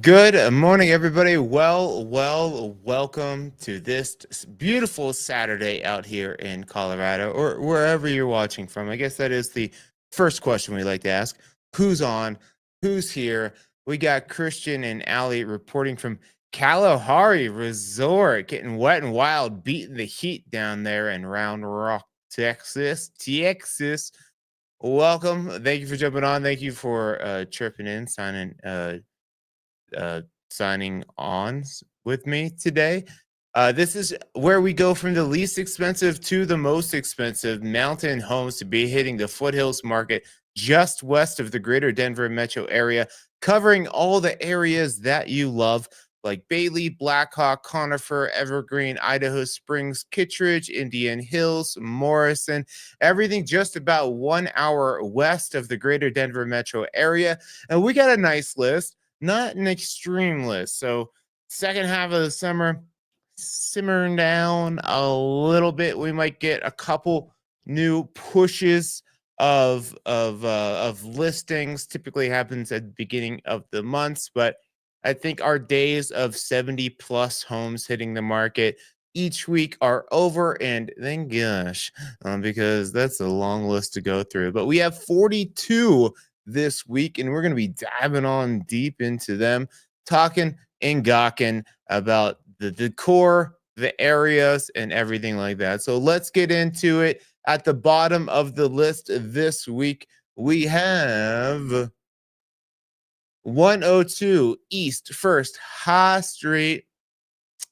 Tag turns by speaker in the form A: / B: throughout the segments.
A: Good morning, everybody. Welcome to this beautiful Saturday out here in Colorado or wherever you're watching from. I guess that is the first question we like to ask. Who's on? Who's here? We got Christian and Allie reporting from Kalahari Resort, getting wet and wild, beating the heat down there in Round Rock, Texas. Welcome. Thank you for jumping on. Thank you for chirping in, uh, signing on with me today. This is where we go from the least expensive to the most expensive mountain homes to be hitting the Foothills market just west of the greater Denver metro area, covering all the areas that you love, like Bailey, Blackhawk, Conifer, Evergreen, Idaho Springs, Kittredge, Indian Hills, Morrison, everything just about 1 hour west of the greater Denver metro area. And we got a nice list, not an extreme list. So, second half of the summer, simmering down a little bit. We might get a couple new pushes of listings. Typically happens at the beginning of the months, but I think our days of 70 plus homes hitting the market each week are over, and thank gosh, because that's a long list to go through. But we have 42 this week, and we're going to be diving on deep into them, talking and gawking about the decor, the areas, and everything like that. So let's get into it. At the bottom of the list this week, we have 102 East First High Street.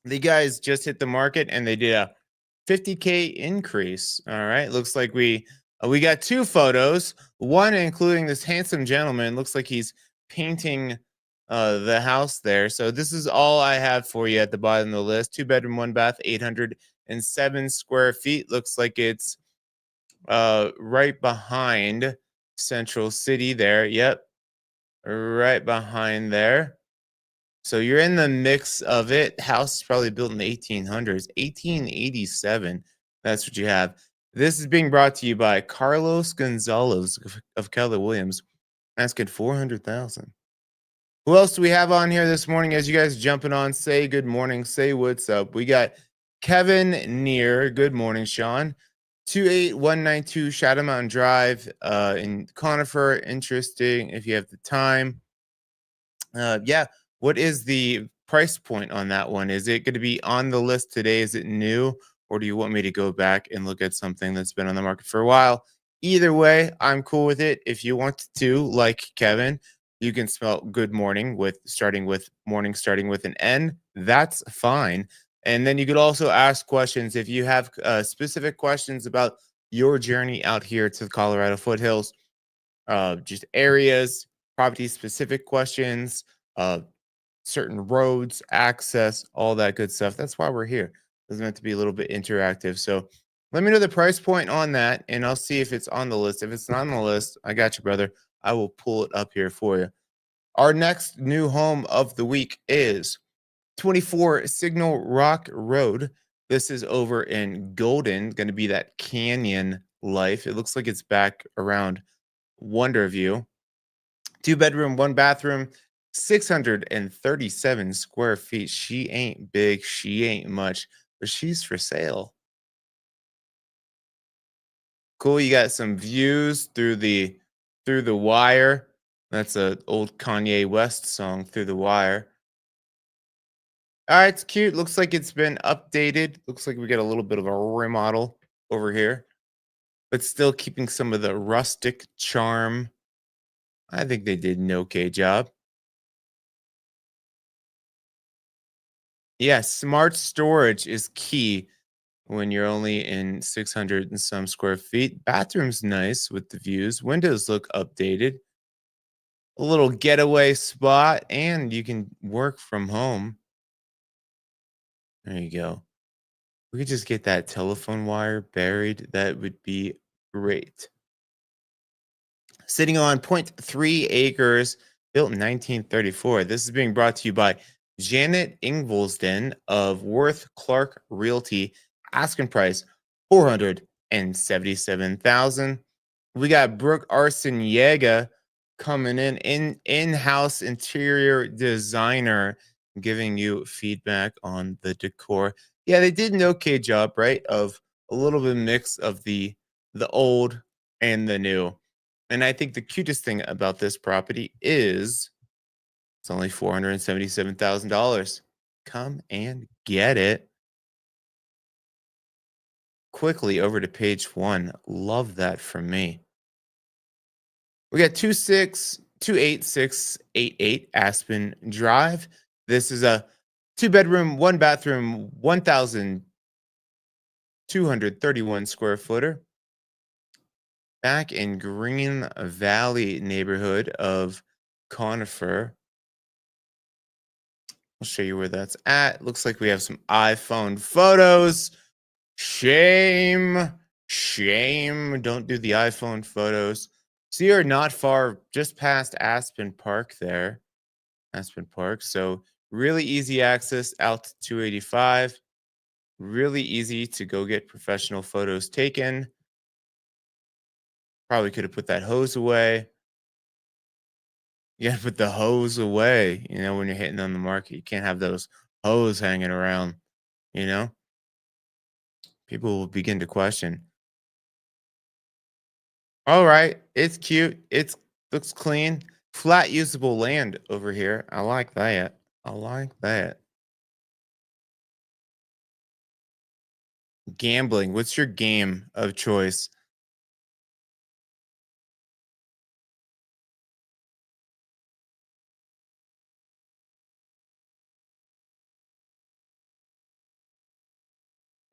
A: The guys just hit the market and they did a 50K increase. All right. Looks like we got two photos, one including this handsome gentleman. Looks like he's painting the house there. So this is all I have for you at the bottom of the list. 2 bedroom, 1 bath, 807 square feet. Looks like it's right behind Central City there. Yep. Right behind there. So you're in the mix of it. House is probably built in the 1800s, 1887. That's what you have. This is being brought to you by Carlos Gonzalez of Keller Williams, asking 400,000. Who else do we have on here this morning? As you guys jumping on, say good morning, say what's up. We got Kevin Near. Good morning, Sean. 28192 Shadow Mountain Drive in Conifer. Interesting if you have the time. Yeah. What is the price point on that one? Is it going to be on the list today? Is it new? Or do you want me to go back and look at something that's been on the market for a while? Either way, I'm cool with it. If you want to, like Kevin, you can spell good morning with starting with an N. That's fine. And then you could also ask questions if you have specific questions about your journey out here to the Colorado foothills, just areas, property specific questions, uh, certain roads, access, all that good stuff. That's why we're here. It's meant to be a little bit interactive. So let me know the price point on that, and I'll see if it's on the list. If it's not on the list, I got you, brother. I will pull it up here for you. Our next new home of the week is 24 Signal Rock Road. This is over in Golden, going to be that canyon life. It looks like it's back around Wonder View. 2 bedroom, 1 bathroom, 637 square feet. She ain't big, she ain't much, but she's for sale. Cool. You got some views through the wire. That's a old Kanye West song, Through the Wire. All right, it's cute. Looks like it's been updated. Looks like we got a little bit of a remodel over here, but still keeping some of the rustic charm. I think they did an okay job. Yeah, smart storage is key when you're only in 600 and some square feet. Bathroom's nice with the views. Windows look updated. A little getaway spot, and you can work from home. There you go. We could just get that telephone wire buried. That would be great. Sitting on point 0.3 acres, built in 1934. This is being brought to you by Janet Ingvolsden of Worth Clark Realty. Asking price 477,000. We got Brooke Arson Yega coming in-house interior designer giving you feedback on the decor. Yeah, they did an okay job, right? Of a little bit mix of the old and the new. And I think the cutest thing about this property is it's only $477,000. Come and get it quickly over to page one. Love that from me. We got 28688 Aspen Drive. This is a two-bedroom, one bathroom, 1,231 square footer back in Green Valley neighborhood of Conifer. I'll show you where that's at. Looks like we have some iPhone photos. Shame, shame. Don't do the iPhone photos. So you're not far, just past Aspen Park there. Aspen Park. So really easy access out to 285. Really easy to go get professional photos taken. Probably could have put that hose away. You gotta put the hose away, when you're hitting on the market. You can't have those hose hanging around, you know? People will begin to question. All right, it's cute. It's looks clean. Flat usable land over here. I like that. I like that. Gambling. What's your game of choice?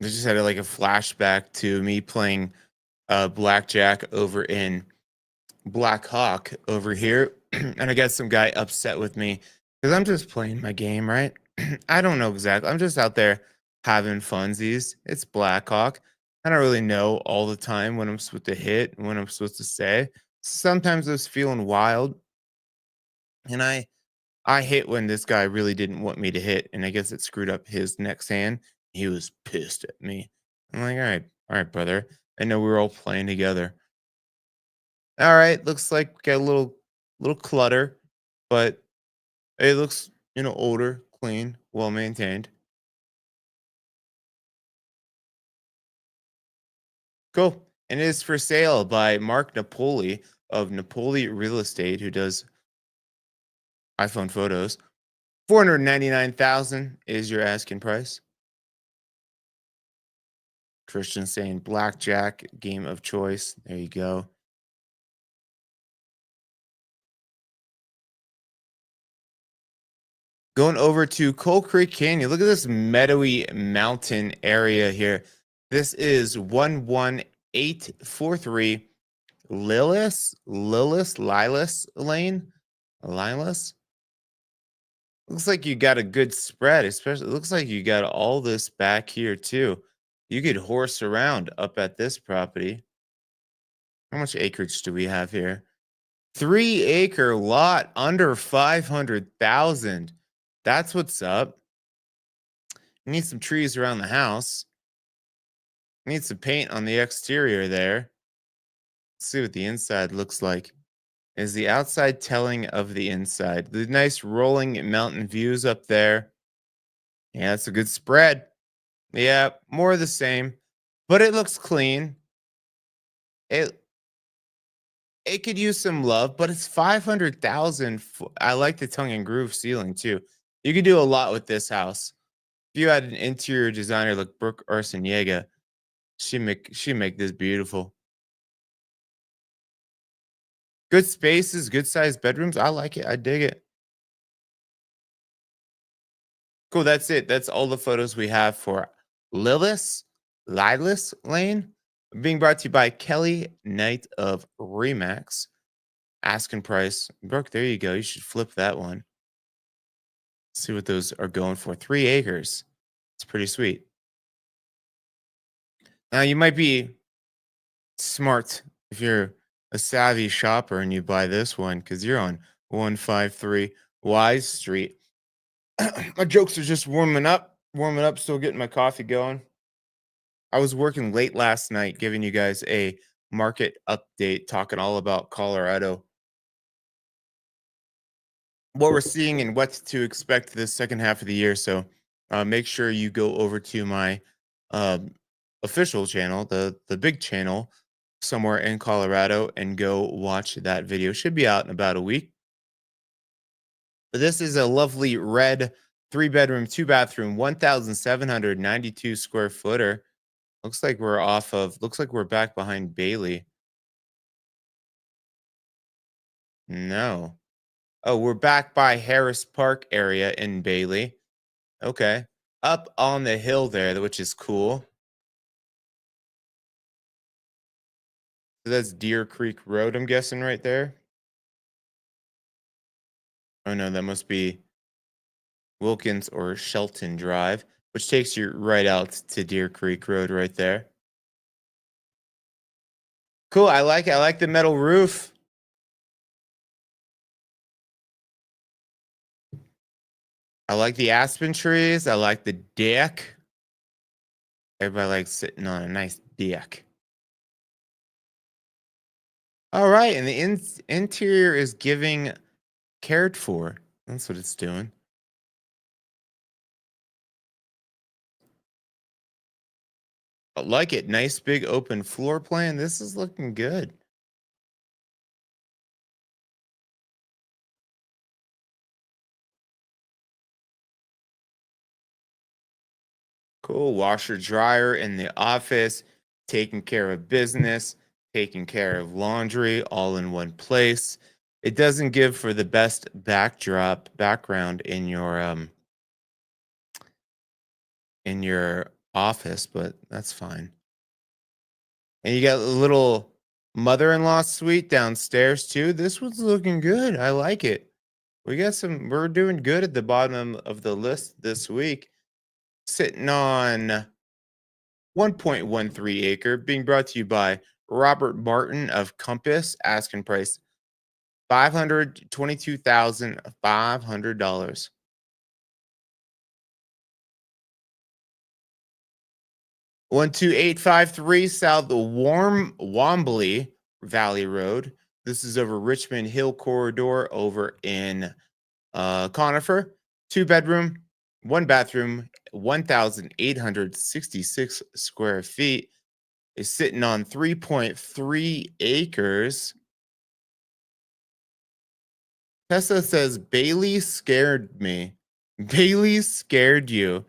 A: I just had like a flashback to me playing blackjack over in Black Hawk over here, and I got some guy upset with me because I'm just playing my game, right? I don't know exactly. I'm just out there having funsies. It's Black Hawk. I don't really know all the time when I'm supposed to hit and when I'm supposed to say. Sometimes I was feeling wild, and I hit when this guy really didn't want me to hit, and I guess it screwed up his next hand. He was pissed at me. I'm like, all right, brother. I know we were all playing together. All right, looks like we got a little clutter, but it looks, older, clean, well maintained. Cool. And it is for sale by Mark Napoli of Napoli Real Estate, who does iPhone photos. 499,000 is your asking price. Christian saying blackjack game of choice. There you go. Going over to Coal Creek Canyon. Look at this meadowy mountain area here. This is 11843 Lilas Lane. Lilas. Looks like you got a good spread, especially looks like you got all this back here too. You could horse around up at this property. How much acreage do we have here? 3-acre lot under 500,000. That's what's up. You need some trees around the house. Need some paint on the exterior there. Let's see what the inside looks like. Is the outside telling of the inside? The nice rolling mountain views up there. Yeah, it's a good spread. Yeah, more of the same, but it looks clean. It it could use some love, but it's 500,000. I like the tongue and groove ceiling too. You could do a lot with this house. If you had an interior designer like Brooke Arciniega, she make this beautiful. Good spaces, good sized bedrooms. I like it. I dig it. Cool. That's it. That's all the photos we have for Lilas Lane. Being brought to you by Kelly Knight of Remax. Asking price. Brooke, there you go. You should flip that one. See what those are going for. 3 acres. It's pretty sweet. Now you might be smart if you're a savvy shopper and you buy this one because you're on 153 Wise Street. My jokes are just warming up, still getting my coffee going. I was working late last night giving you guys a market update, talking all about Colorado. what we're seeing and what to expect this second half of the year. So make sure you go over to my um, official channel, the big channel somewhere in Colorado, and go watch that video. Should be out in about a week. But this is a lovely red 3 bedroom, 2 bathroom, 1,792 square footer. Looks like we're back behind Bailey. No. Oh, we're back by Harris Park area in Bailey. Okay. Up on the hill there, which is cool. So that's Deer Creek Road, I'm guessing, right there. Oh no, that must be Wilkins or Shelton Drive, which takes you right out to Deer Creek Road right there. Cool. I like it. I like the metal roof. I like the aspen trees. I like the deck. Everybody likes sitting on a nice deck. All right, and the interior is giving cared for. That's what it's doing. I like it. Nice big open floor plan. This is looking good. Cool. Washer dryer in the office, taking care of business, taking care of laundry all in one place. It doesn't give for the best background in your office, but that's fine. And you got a little mother-in-law suite downstairs too. This one's looking good. I like it. We're doing good at the bottom of the list this week. Sitting on 1.13 acre, being brought to you by Robert Martin of Compass, asking price $522,500. 12853 South Wambley Valley Road. This is over Richmond Hill Corridor over in Conifer. 2 bedroom, 1 bathroom, 1,866 square feet. Is sitting on 3.3 acres. Tessa says Bailey scared me. Bailey scared you.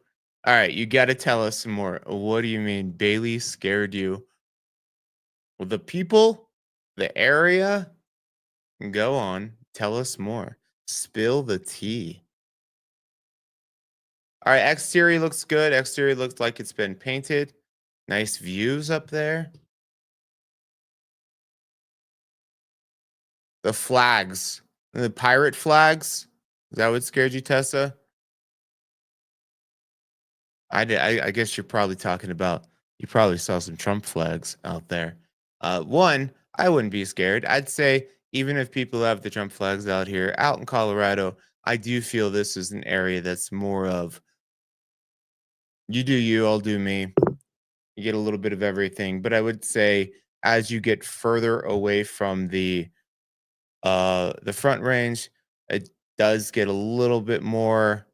A: All right, you got to tell us some more. What do you mean Bailey scared you? Well, the people, the area, go on. Tell us more. Spill the tea. All right, exterior looks good. Exterior looks like it's been painted. Nice views up there. The flags, the pirate flags. Is that what scared you, Tessa? I did. I guess you're probably talking about. You probably saw some Trump flags out there. One, I wouldn't be scared. I'd say even if people have the Trump flags out here, out in Colorado, I do feel this is an area that's more of you do you, I'll do me. You get a little bit of everything, but I would say as you get further away from the front range, it does get a little bit more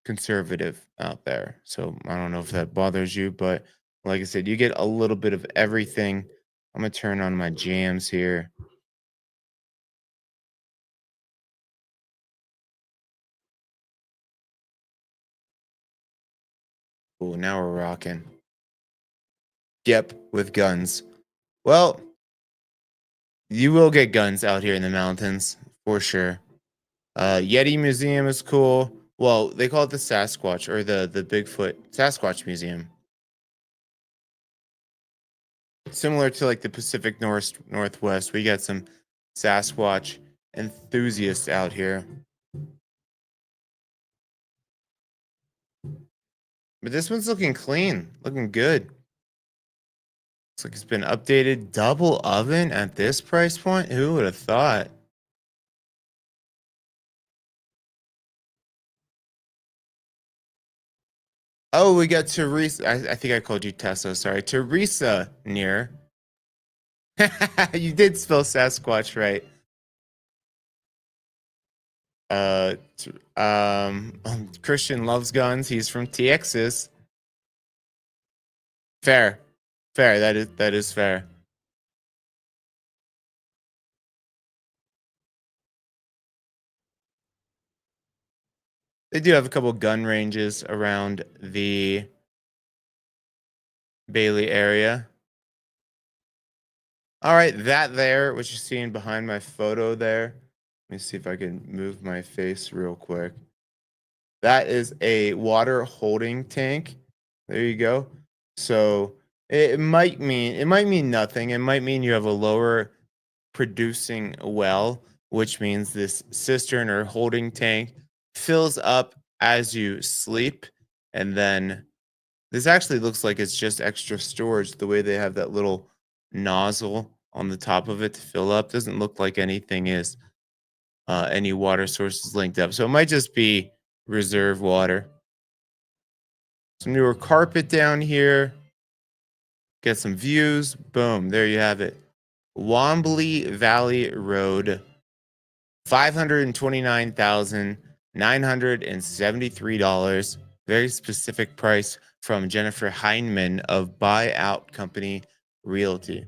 A: conservative out there. So I don't know if that bothers you, but like I said, you get a little bit of everything. I'm gonna turn on my jams here. Oh, now we're rocking. Yep, with guns. Well, you will get guns out here in the mountains for sure. Yeti Museum is cool. Well, they call it the Sasquatch or the Bigfoot Sasquatch Museum. Similar to like the Pacific Northwest, we got some Sasquatch enthusiasts out here. But this one's looking clean, looking good. Looks like it's been updated. Double oven at this price point? Who would have thought? Oh, we got Teresa. I think I called you Tessa. Sorry. Teresa near. You did spell Sasquatch right. Christian loves guns. He's from Texas. Fair, fair. That is fair. They do have a couple gun ranges around the Bailey area. All right, that there, what you're seeing behind my photo there. Let me see if I can move my face real quick. That is a water holding tank. There you go. So it might mean nothing. It might mean you have a lower producing well, which means this cistern or holding tank fills up as you sleep. And then this actually looks like it's just extra storage. The way they have that little nozzle on the top of it to fill up doesn't look like anything is any water sources linked up. So it might just be reserve water. Some newer carpet down here. Get some views. Boom. There you have it. Wambley Valley Road, $529,973. Very specific price from Jennifer Heinman of Buyout Company Realty.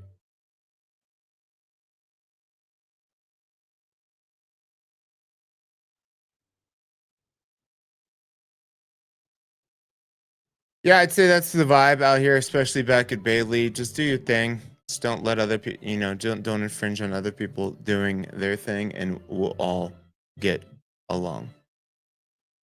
A: Yeah, I'd say that's the vibe out here, especially back at Bailey. Just do your thing. Just don't let other people, don't infringe on other people doing their thing, and we'll all get along.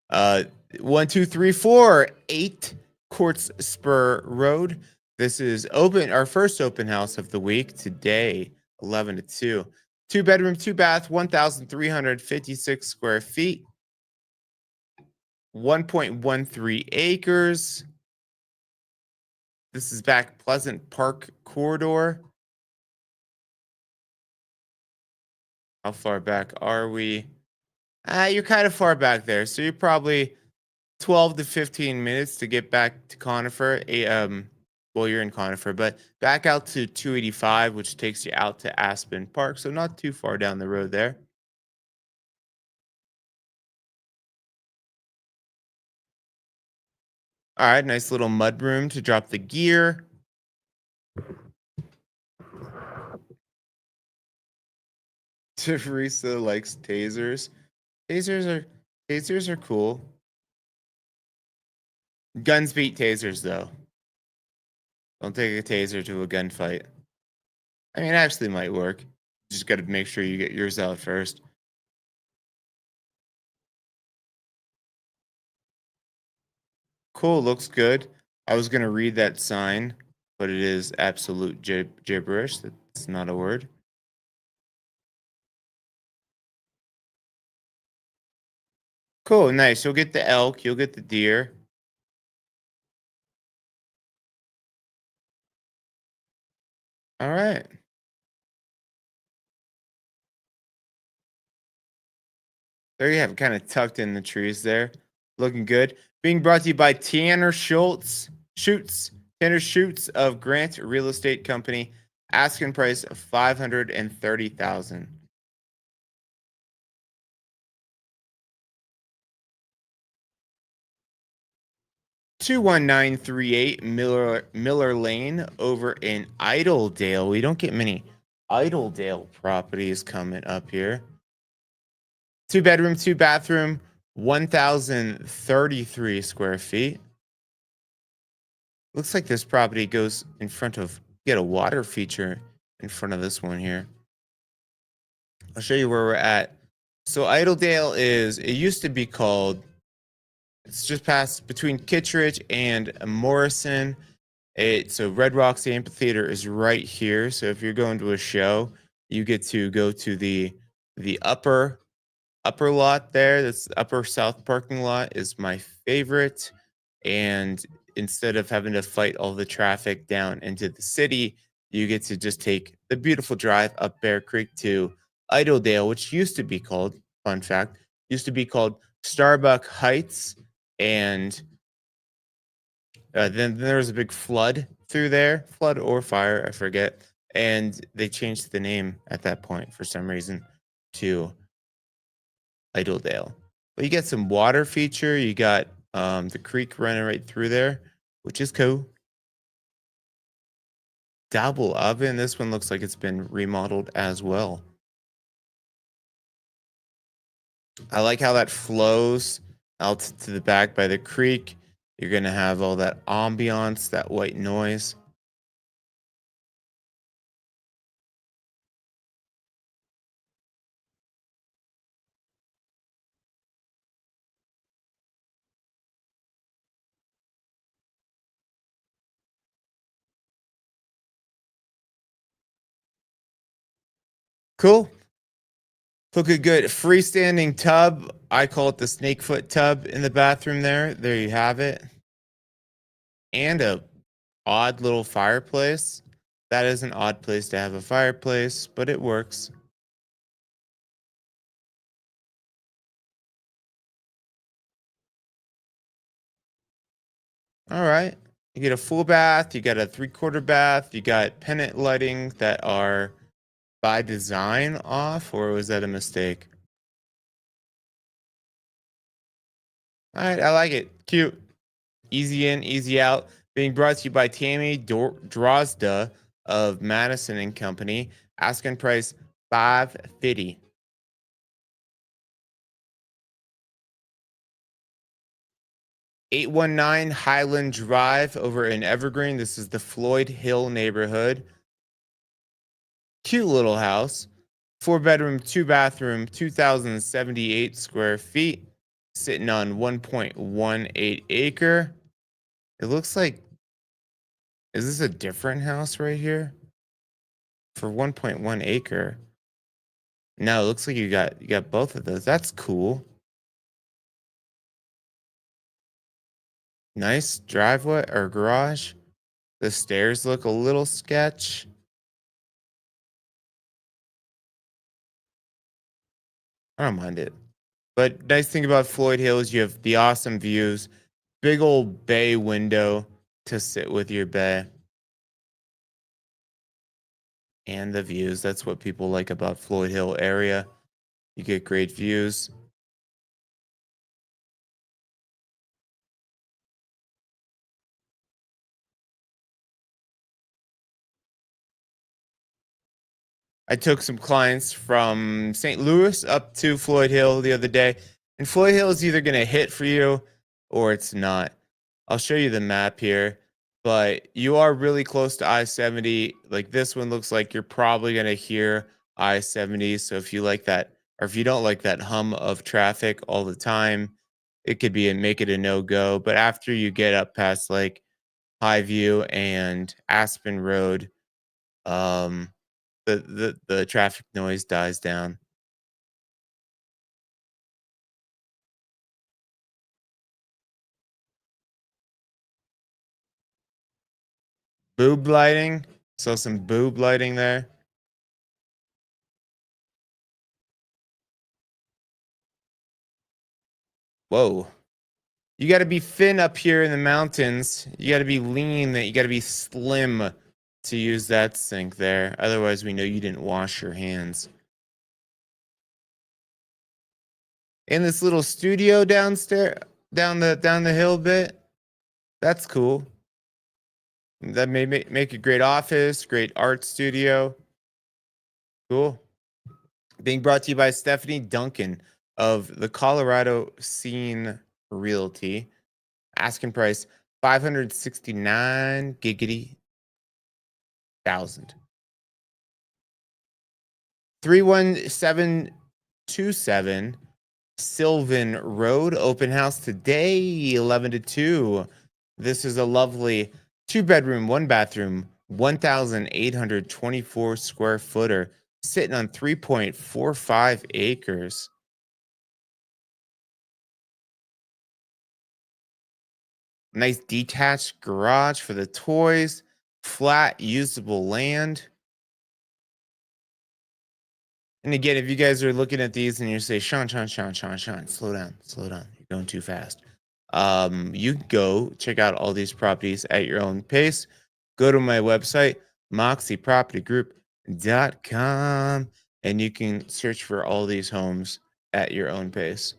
A: Uh, 1, 2, 3, 4, 8 Courts Spur Road. This is our first open house of the week today, 11 to 2. 2 bedroom, 2 bath, 1,356 square feet, 1.13 acres. This is back Pleasant Park corridor. How far back are we? You're kind of far back there. So you're probably 12 to 15 minutes to get back to Conifer. Well, you're in Conifer, but back out to 285, which takes you out to Aspen Park. So not too far down the road there. All right, nice little mud room to drop the gear. Teresa likes tasers. Tasers are cool. Guns beat tasers though. Don't take a taser to a gunfight. I mean, it actually might work. You just got to make sure you get yours out first. Cool, looks good. I was gonna read that sign, but it is absolute gibberish. That's not a word. Cool, nice. You'll get the elk. You'll get the deer. All right. There you have it, kind of tucked in the trees there. Looking good. Being brought to you by Tanner Tanner Schutz of Grant Real Estate Company. Asking price of $530,000. 21938 Miller Lane over in Idledale. We don't get many Idledale properties coming up here. 2 bedroom, 2 bathroom, 1,033 square feet. Looks like this property goes in front of, get a water feature in front of this one here. I'll show you where we're at. So Idledale it used to be called, it's just past between Kittredge and Morrison. So Red Rocks Amphitheater is right here. So if you're going to a show, you get to go to the upper lot there. That's upper south parking lot is my favorite. And instead of having to fight all the traffic down into the city, you get to just take the beautiful drive up Bear Creek to Idledale, which used to be called, fun fact, used to be called Starbuck Heights. And then there was a big flood through there, flood or fire, I forget. and they changed the name at that point for some reason to Idledale. But you get some water feature. You got the creek running right through there, which is cool. Double oven. This one looks like it's been remodeled as well. I like how that flows out to the back by the creek. You're going to have all that ambiance, that white noise. Cool. Looking good. Freestanding tub. I call it the snakefoot tub in the bathroom there. There you have it. And a odd little fireplace. That is an odd place to have a fireplace, but it works. All right. You get a full bath, you got a 3/4 bath, you got pennant lighting that are by design off, or was that a mistake? All right, I like it. Cute. Easy in, easy out. Being brought to you by Tammy Drozda of Madison and Company. Asking price $550. 819 Highland Drive over in Evergreen. This is the Floyd Hill neighborhood. Cute little house. 4 bedroom, 2 bathroom, 2,078 square feet. Sitting on 1.18 acre. It looks like, is this a different house right here? For 1.1 acre. No, it looks like you got both of those. That's cool. Nice driveway or garage. The stairs look a little sketch. I don't mind it. But nice thing about Floyd Hill is you have the awesome views. Big old bay window to sit with your bay. And the views. That's what people like about Floyd Hill area. You get great views. I took some clients from St. Louis up to Floyd Hill the other day, and Floyd Hill is either going to hit for you or it's not. I'll show you the map here, but you are really close to I-70. Like this one looks like you're probably going to hear I-70. So if you like that, or if you don't like that hum of traffic all the time, it could be and make it a no-go. But after you get up past like Highview and Aspen Road, um, the traffic noise dies down. Boob lighting. So some boob lighting there. Whoa. You got to be thin up here in the mountains. You got to be lean. You got to be slim to use that sink there. Otherwise, we know you didn't wash your hands. In this little studio downstairs, down the hill bit. That's cool. That may make a great office, great art studio. Cool. Being brought to you by Stephanie Duncan of the Colorado Scene Realty. Asking price 569 giggity thousand. 31727 Sylvan Road. Open house today, 11 to 2. This is a lovely 2 bedroom, 1 bathroom, 1,824 square footer, sitting on 3.45 acres. Nice detached garage for the toys, flat usable land. And again, if you guys are looking at these and you say, Sean, slow down, you're going too fast. You can go check out all these properties at your own pace. Go to my website, moxiepropertygroup.com, and you can search for all these homes at your own pace.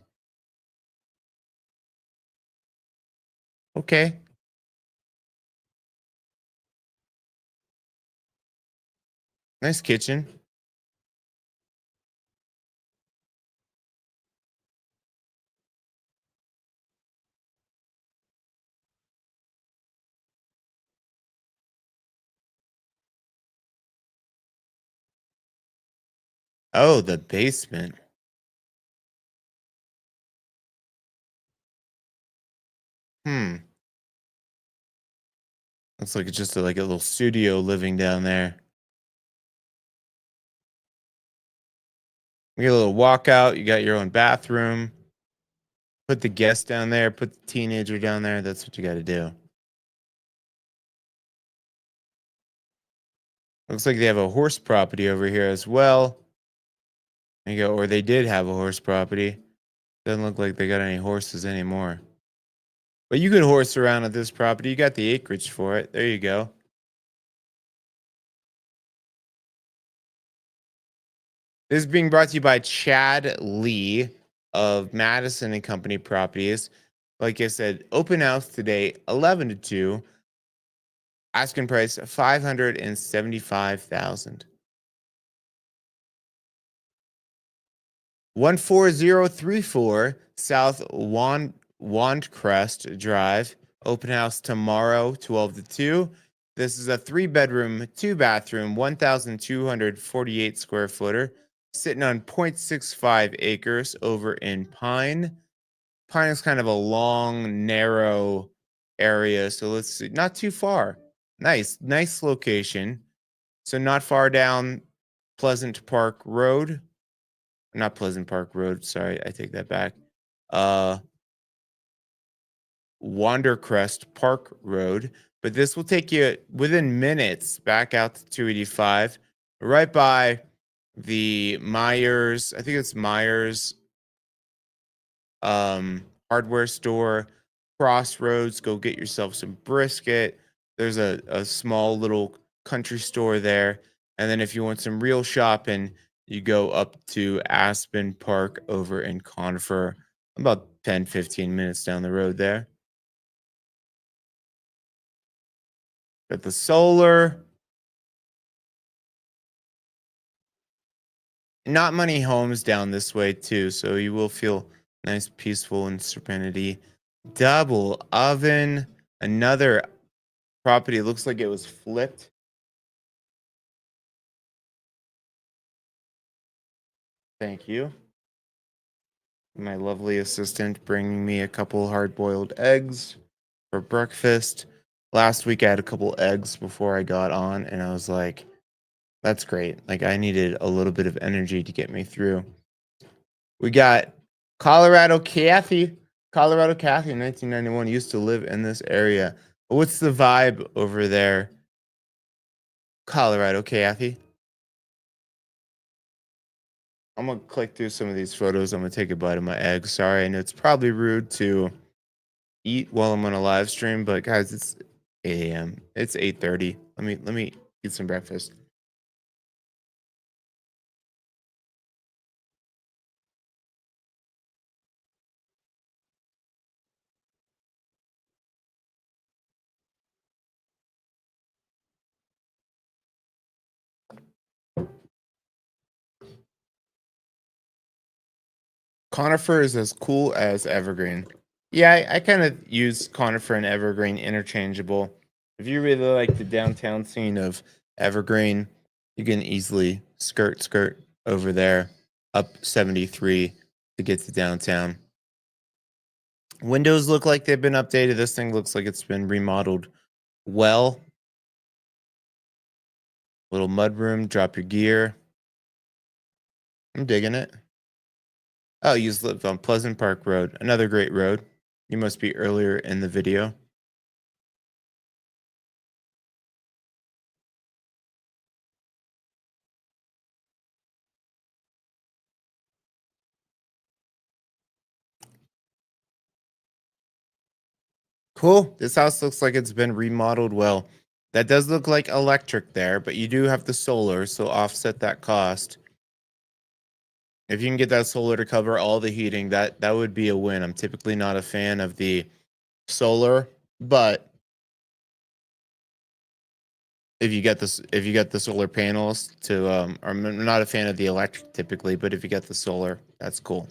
A: Okay. Nice kitchen. Oh, the basement. Hmm. Looks like it's just like a little studio living down there. You get a little walkout. You got your own bathroom. Put the guest down there. Put the teenager down there. That's what you got to do. Looks like they have a horse property over here as well. There you go. Or they did have a horse property. Doesn't look like they got any horses anymore. But you could horse around at this property. You got the acreage for it. There you go. This is being brought to you by Chad Lee of Madison and Company Properties. Like I said, open house today, 11 to 2. Asking price 575,000. 14034 South Wandcrest Drive. Open house tomorrow, 12 to 2. This is a 3-bedroom, 2-bathroom, 1,248 square footer, sitting on 0.65 acres over in Pine. Pine is kind of a long, narrow area. So let's see, not too far. Nice location. So not far down Pleasant Park Road. Not Pleasant Park Road. Sorry, I take that back. Uh, Wandercrest Park Road. But this will take you within minutes back out to 285, right by the Myers. I think it's Myers hardware store. Crossroads. Go get yourself some brisket. There's a small little country store there. And then if you want some real shopping, you go up to Aspen Park over in Conifer, about 10-15 minutes down the road there. Got the solar. Not many homes down this way, too. So you will feel nice, peaceful, and serenity. Double oven. Another property. Looks like it was flipped. Thank you. My lovely assistant bringing me a couple hard-boiled eggs for breakfast. Last week I had a couple eggs before I got on, and I was like, that's great. Like, I needed a little bit of energy to get me through. We got Colorado Kathy. Colorado Kathy in 1991 used to live in this area. What's the vibe over there, Colorado Kathy? I'm gonna click through some of these photos. I'm gonna take a bite of my egg. Sorry, I know it's probably rude to eat while I'm on a live stream, but guys, it's 8 a.m. It's 8:30. Let me eat some breakfast. Conifer is as cool as Evergreen. Yeah, I kind of use Conifer and Evergreen interchangeable. If you really like the downtown scene of Evergreen, you can easily skirt over there up 73 to get to downtown. Windows look like they've been updated. This thing looks like it's been remodeled well. Little mudroom, drop your gear. I'm digging it. Oh, you live on Pleasant Park Road, another great road. You must be earlier in the video. Cool. This house looks like it's been remodeled well. That does look like electric there, but you do have the solar, so offset that cost. If you can get that solar to cover all the heating, that would be a win. I'm typically not a fan of the solar, but if you get the solar panels to I'm not a fan of the electric typically, but if you get the solar, that's cool.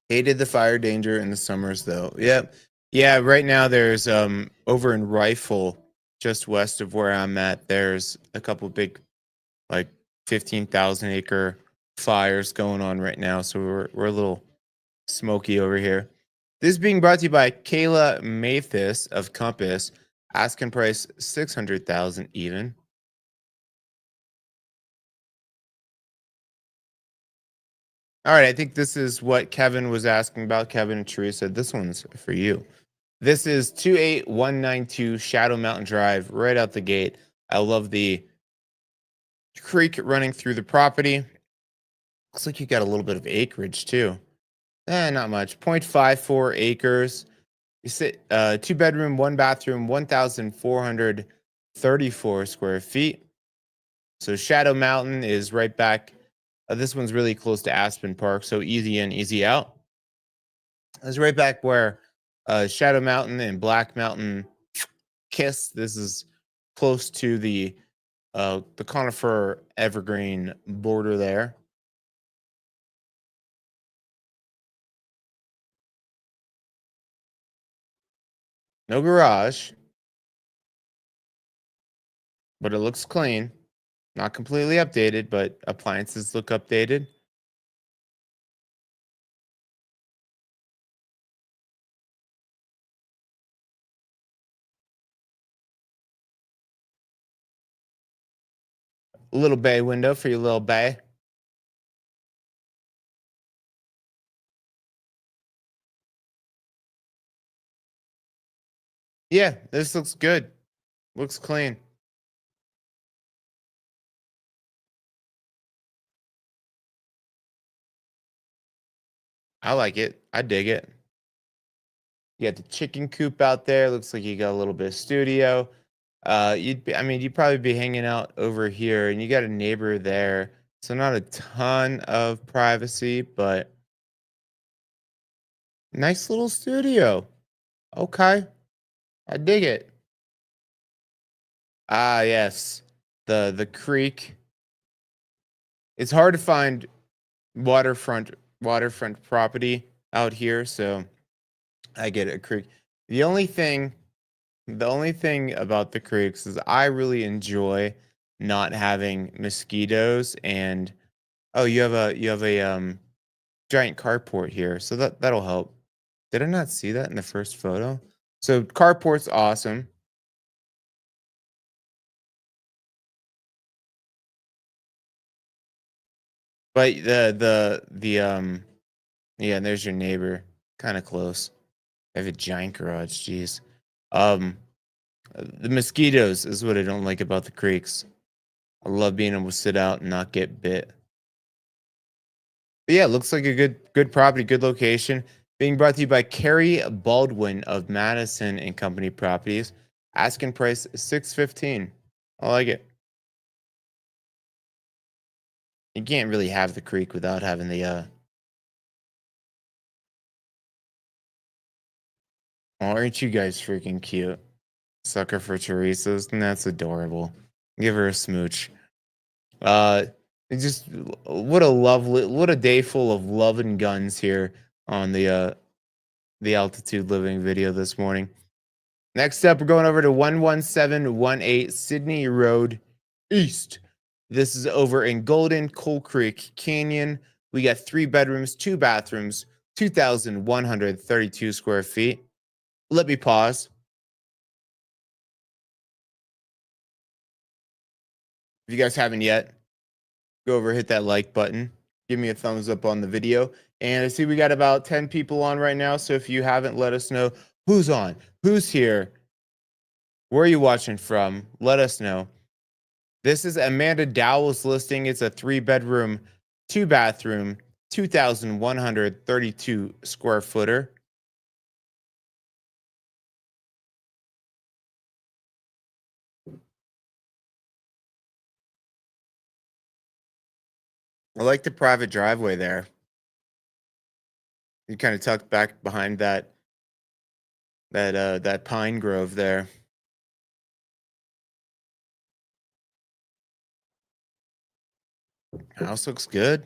A: Hated the fire danger in the summers though. Yep. Yeah, right now there's over in Rifle, just west of where I'm at, there's a couple big like 15,000 acre fires going on right now. So we're a little smoky over here. This is being brought to you by Kayla Mathis of Compass. Asking price 600,000 even. All right, I think this is what Kevin was asking about. Kevin and Teresa, this one's for you. This is 28192 Shadow Mountain Drive, right out the gate. I love the creek running through the property. Looks like you got a little bit of acreage too. Not much. 0.54 acres. You sit 2 bedroom, 1 bathroom, 1,434 square feet. So Shadow Mountain is right back. This one's really close to Aspen Park, so easy in, easy out. It's right back where Shadow Mountain and Black Mountain kiss. This is close to the Conifer Evergreen border there. No garage, but it looks clean. Not completely updated, but appliances look updated. A little bay window for your little bay. Yeah, this looks good. Looks clean. I like it. I dig it. You got the chicken coop out there. Looks like you got a little bit of studio. I mean, you'd probably be hanging out over here, and you got a neighbor there. So not a ton of privacy, but nice little studio. Okay, I dig it. Ah, yes, the creek. It's hard to find waterfront property out here, so I get it. A creek. The only thing The only thing about the creeks is I really enjoy not having mosquitoes and oh, you have a giant carport here. So that'll help. Did I not see that in the first photo? So carport's awesome. But yeah, and there's your neighbor. Kind of close. I have a giant garage, jeez. Um the mosquitoes is what I don't like about the creeks. I love being able to sit out and not get bit. But yeah, looks like a good property, good location. Being brought to you by Carrie Baldwin of Madison and Company Properties. Asking price 615. I like it. You can't really have the creek without having the oh, aren't you guys freaking cute? Sucker for Teresa's, and that's adorable. Give her a smooch. It just what a day full of love and guns here on the altitude living video this morning. Next up, we're going over to 11718 Sydney Road East. This is over in Golden Coal Creek Canyon. We got 3 bedrooms, 2 bathrooms, 2,132 square feet. Let me pause. If you guys haven't yet, go over, hit that like button. Give me a thumbs up on the video. And I see we got about 10 people on right now. So if you haven't, let us know who's on, who's here, where are you watching from? Let us know. This is Amanda Dowell's listing. It's a 3 bedroom, 2 bathroom, 2,132 square footer. I like the private driveway there. You kind of tucked back behind that pine grove there. House looks good.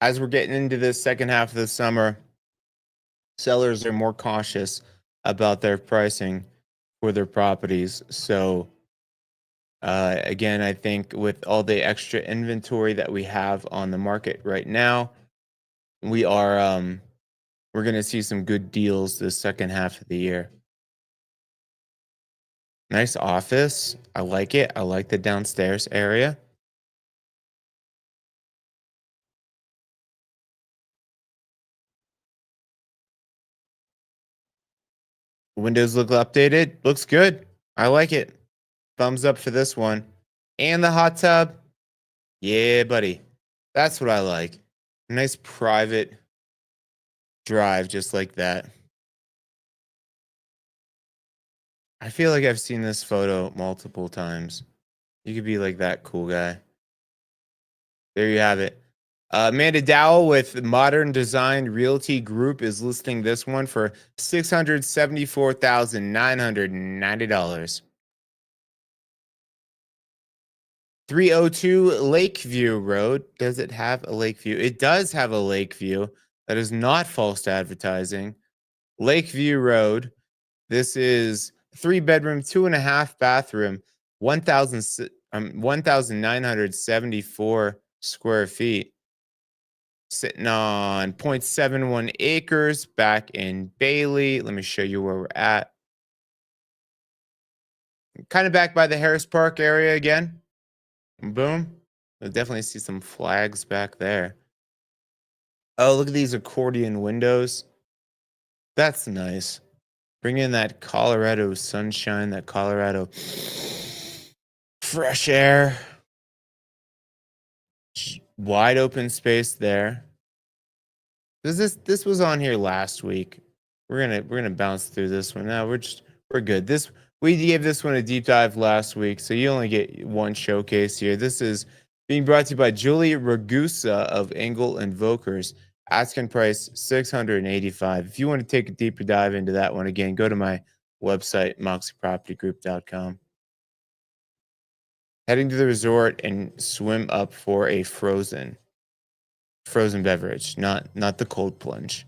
A: As we're getting into this second half of the summer, sellers are more cautious about their pricing for their properties. So again, I think with all the extra inventory that we have on the market right now, we are we're going to see some good deals this second half of the year. Nice office. I like it. I like the downstairs area. Windows look updated. Looks good. I like it. Thumbs up for this one. And the hot tub. Yeah, buddy. That's what I like. Nice private drive just like that. I feel like I've seen this photo multiple times. You could be like that cool guy. There you have it. Amanda Dowell with Modern Design Realty Group is listing this one for $674,990. 302 Lakeview Road. Does it have a Lakeview? It does have a Lakeview. That is not false advertising. Lakeview Road. This is 3-bedroom, 2.5 bathroom, 1,974 square feet. Sitting on 0.71 acres back in Bailey. Let me show you where we're at. Kind of back by the Harris Park area again. Boom. You'll definitely see some flags back there. Oh, look at these accordion windows. That's nice. Bring in that Colorado sunshine, that Colorado fresh air. Wide open space there. This was on here last week. We're gonna bounce through this one. Now we're good. We gave this one a deep dive last week, so you only get one showcase here. This is being brought to you by Julie Ragusa of Engel and Vokers. Asking price $685. If you want to take a deeper dive into that one, again, go to my website, moxiepropertygroup.com. Heading to the resort and swim up for a frozen beverage, not the cold plunge.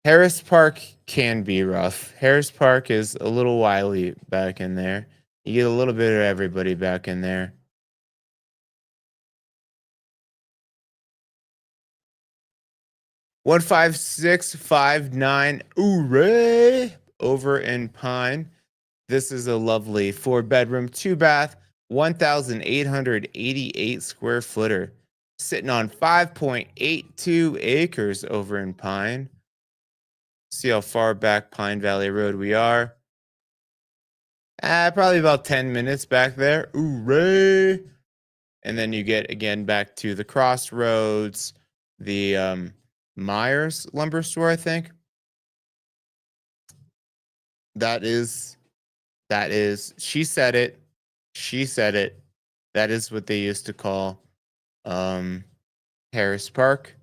A: Harris Park can be rough. Harris Park is a little wily back in there. You get a little bit of everybody back in there. $15659 Hooray! Over in Pine. This is a lovely 4-bedroom, 2-bath, 1,888 square footer, sitting on 5.82 acres over in Pine. See how far back Pine Valley Road we are. Probably about 10 minutes back there. Hooray! And then you get again back to the Crossroads, the Myers lumber store, I think. That is, she said it. She said it. That is what they used to call Harris Park.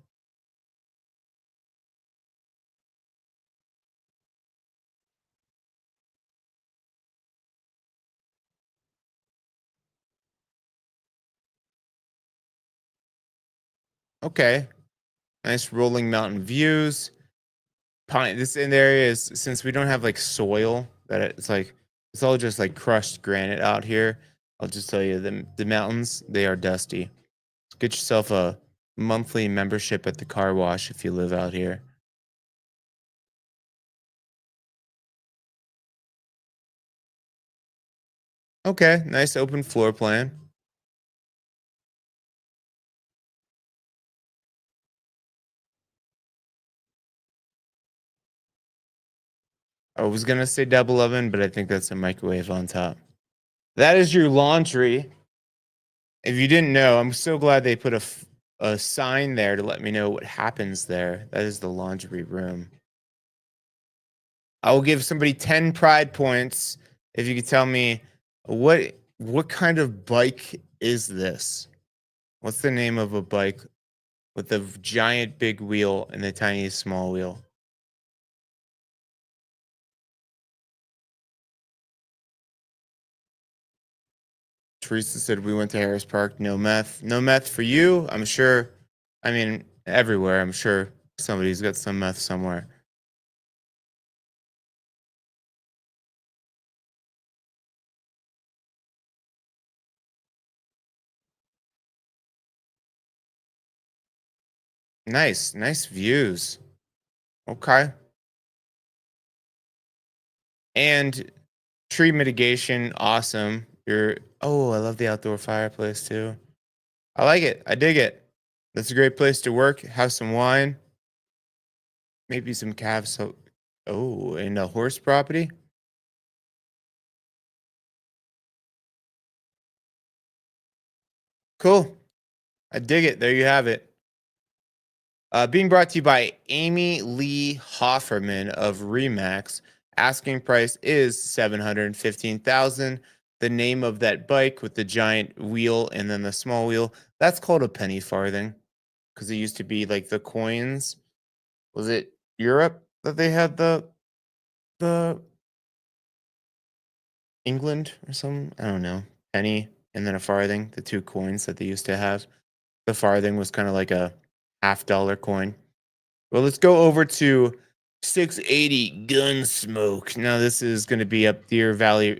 A: Okay. Nice rolling mountain views. Pine, this in area is, since we don't have like soil, that it's like it's all just like crushed granite out here. I'll just tell you, the mountains, they are dusty. Get yourself a monthly membership at the car wash if you live out here. Okay, nice open floor plan. I was gonna say double oven, but I think that's a microwave on top. That is your laundry. If you didn't know, I'm so glad they put a sign there to let me know what happens there. That is the laundry room. I will give somebody 10 pride points if you could tell me what kind of bike is this? What's the name of a bike with the giant big wheel and the tiniest small wheel? Teresa said we went to Harris Park. No meth. No meth for you. I'm sure. I mean, everywhere. I'm sure somebody's got some meth somewhere. Nice. Nice views. Okay. And tree mitigation. Awesome. Oh, I love the outdoor fireplace too. I like it. I dig it. That's a great place to work. Have some wine. Maybe some calves. So, oh, and a horse property. Cool. I dig it. There you have it. Being brought to you by Amy Lee Hofferman of Remax. Asking price is 715,000. The name of that bike with the giant wheel and then the small wheel, that's called a penny farthing because it used to be like the coins. Was it Europe that they had the England or something? I don't know. Penny and then a farthing, the two coins that they used to have. The farthing was kind of like a half-dollar coin. Well, let's go over to 680 Gunsmoke. Now this is going to be up Deer Valley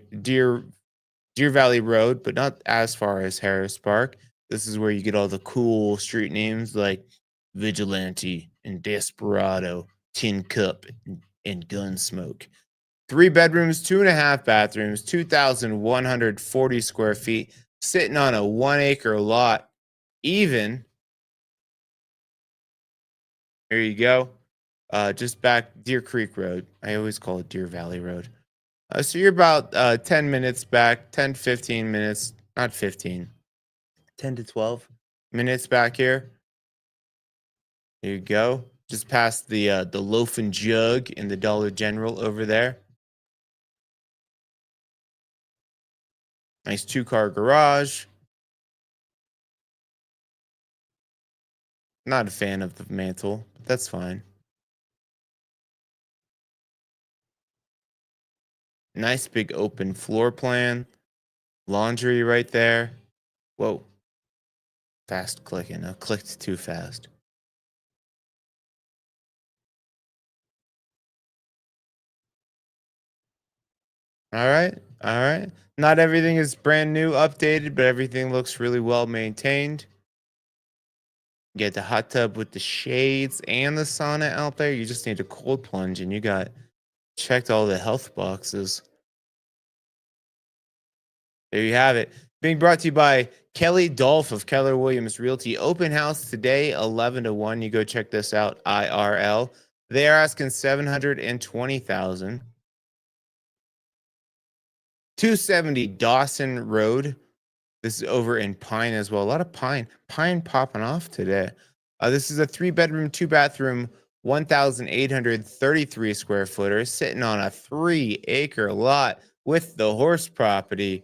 A: Road, but not as far as Harris Park. This is where you get all the cool street names like Vigilante and Desperado, Tin Cup, and Gunsmoke. 3 bedrooms, 2.5 bathrooms, 2,140 square feet, sitting on a 1 acre lot. Even, there you go. Just back Deer Creek Road. I always call it Deer Valley Road. So you're about 10 minutes back, 10, 15 minutes, not 15, 10 to 12 minutes back here. There you go. Just past the Loaf and Jug in the Dollar General over there. Nice 2-car garage. Not a fan of the mantle, but that's fine. Nice big open floor plan. Laundry right there. Whoa. Fast clicking. I clicked too fast. All right. All right. Not everything is brand new, updated, but everything looks really well maintained. Get the hot tub with the shades and the sauna out there. You just need a cold plunge and you got checked all the health boxes. There you have it. Being brought to you by Kelly Dolph of Keller Williams Realty. Open house today, 11 to 1. You go check this out, IRL. They are asking 720,000. 270 Dawson Road. This is over in Pine as well. A lot of pine popping off today. This is a 3 bedroom, 2 bathroom, 1,833 square footer, sitting on a 3 acre lot with the horse property.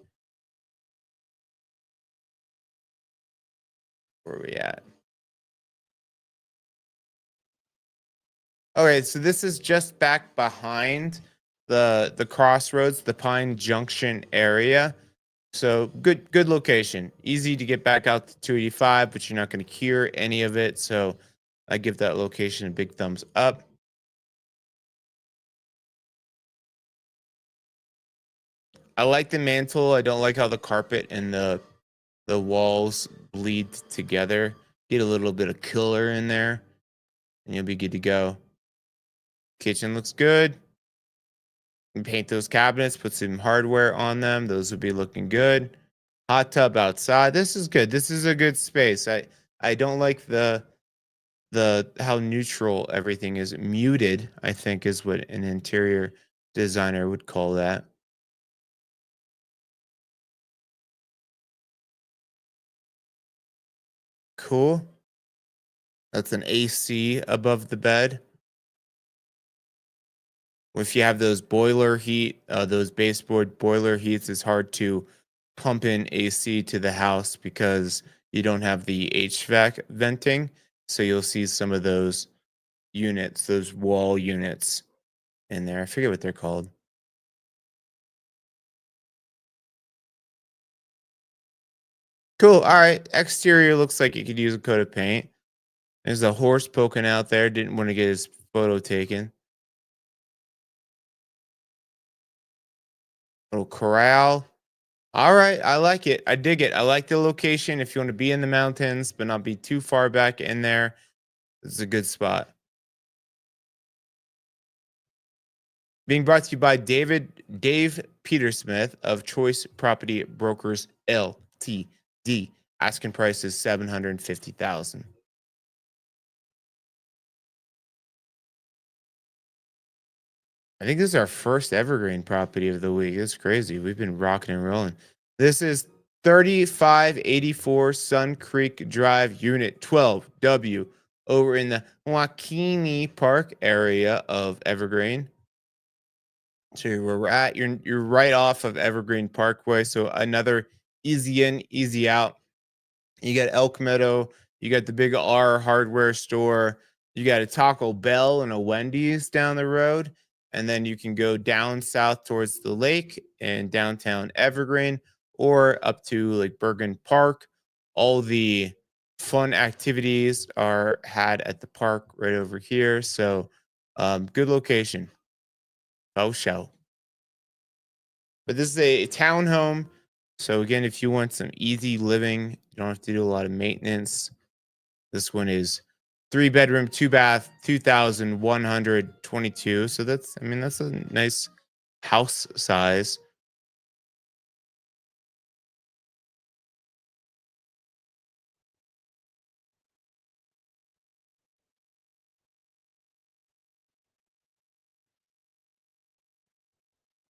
A: Where are we at? Okay, so this is just back behind the crossroads, the Pine Junction area. So good location. Easy to get back out to 285, but you're not going to cure any of it. So I give that location a big thumbs up. I like the mantle. I don't like how the carpet and the walls bleed together. Get a little bit of color in there, and you'll be good to go. Kitchen looks good. And paint those cabinets, put some hardware on them. Those would be looking good. Hot tub outside. This is good. This is a good space. I don't like the how neutral everything is. Muted, I think, is what an interior designer would call that. Cool. That's an AC above the bed. If you have those boiler heat, those baseboard boiler heats, it's hard to pump in AC to the house because you don't have the HVAC venting. So you'll see some of those units, those wall units in there. I forget what they're called. Cool. All right. Exterior looks like you could use a coat of paint. There's a horse poking out there. Didn't want to get his photo taken. Little corral. All right. I like it. I dig it. I like the location. If you want to be in the mountains, but not be too far back in there, this is a good spot. Being brought to you by Dave Petersmith of Choice Property Brokers LTD. Asking price is 750,000. I think this is our first evergreen property of the week. It's crazy. We've been rocking and rolling. This is 3584 Sun Creek Drive, Unit 12W, over in the Waukene Park area of Evergreen. So we're at you're right off of Evergreen Parkway. So another easy in, easy out. You got Elk Meadow, you got the big R hardware store, you got a Taco Bell and a Wendy's down the road, and then you can go down south towards the lake and downtown Evergreen or up to like Bergen Park. All the fun activities are had at the park right over here. So good location. Oh show. But this is a townhome. So again, if you want some easy living, you don't have to do a lot of maintenance. This one is 3 bedroom, 2 bath, 2,122. So that's, I mean, that's a nice house size.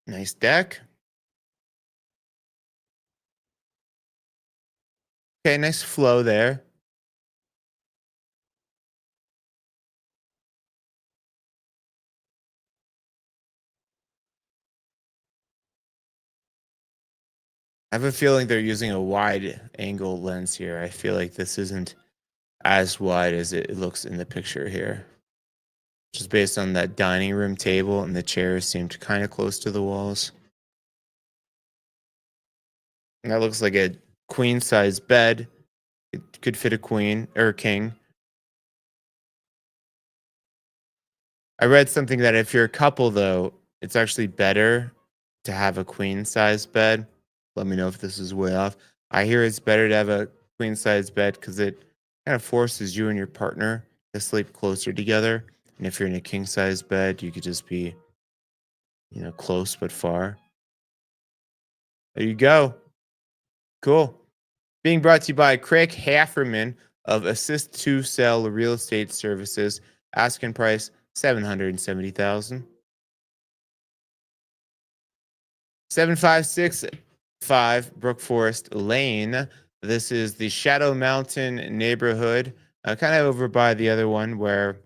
A: Nice deck. Okay, nice flow there. I have a feeling they're using a wide angle lens here. I feel like this isn't as wide as it looks in the picture here. Just based on that dining room table and the chairs seemed kind of close to the walls. And that looks like a queen size bed. It could fit a queen or a king. I read something that if you're a couple, though, it's actually better to have a queen size bed. Let me know if this is way off. I hear it's better to have a queen size bed because it kind of forces you and your partner to sleep closer together. And if you're in a king size bed, you could just be, close but far. There you go. Cool. Being brought to you by Craig Hafferman of Assist to Sell Real Estate Services. Asking price 770,000. 7565 Brook Forest Lane. This is the Shadow Mountain neighborhood, kind of over by the other one where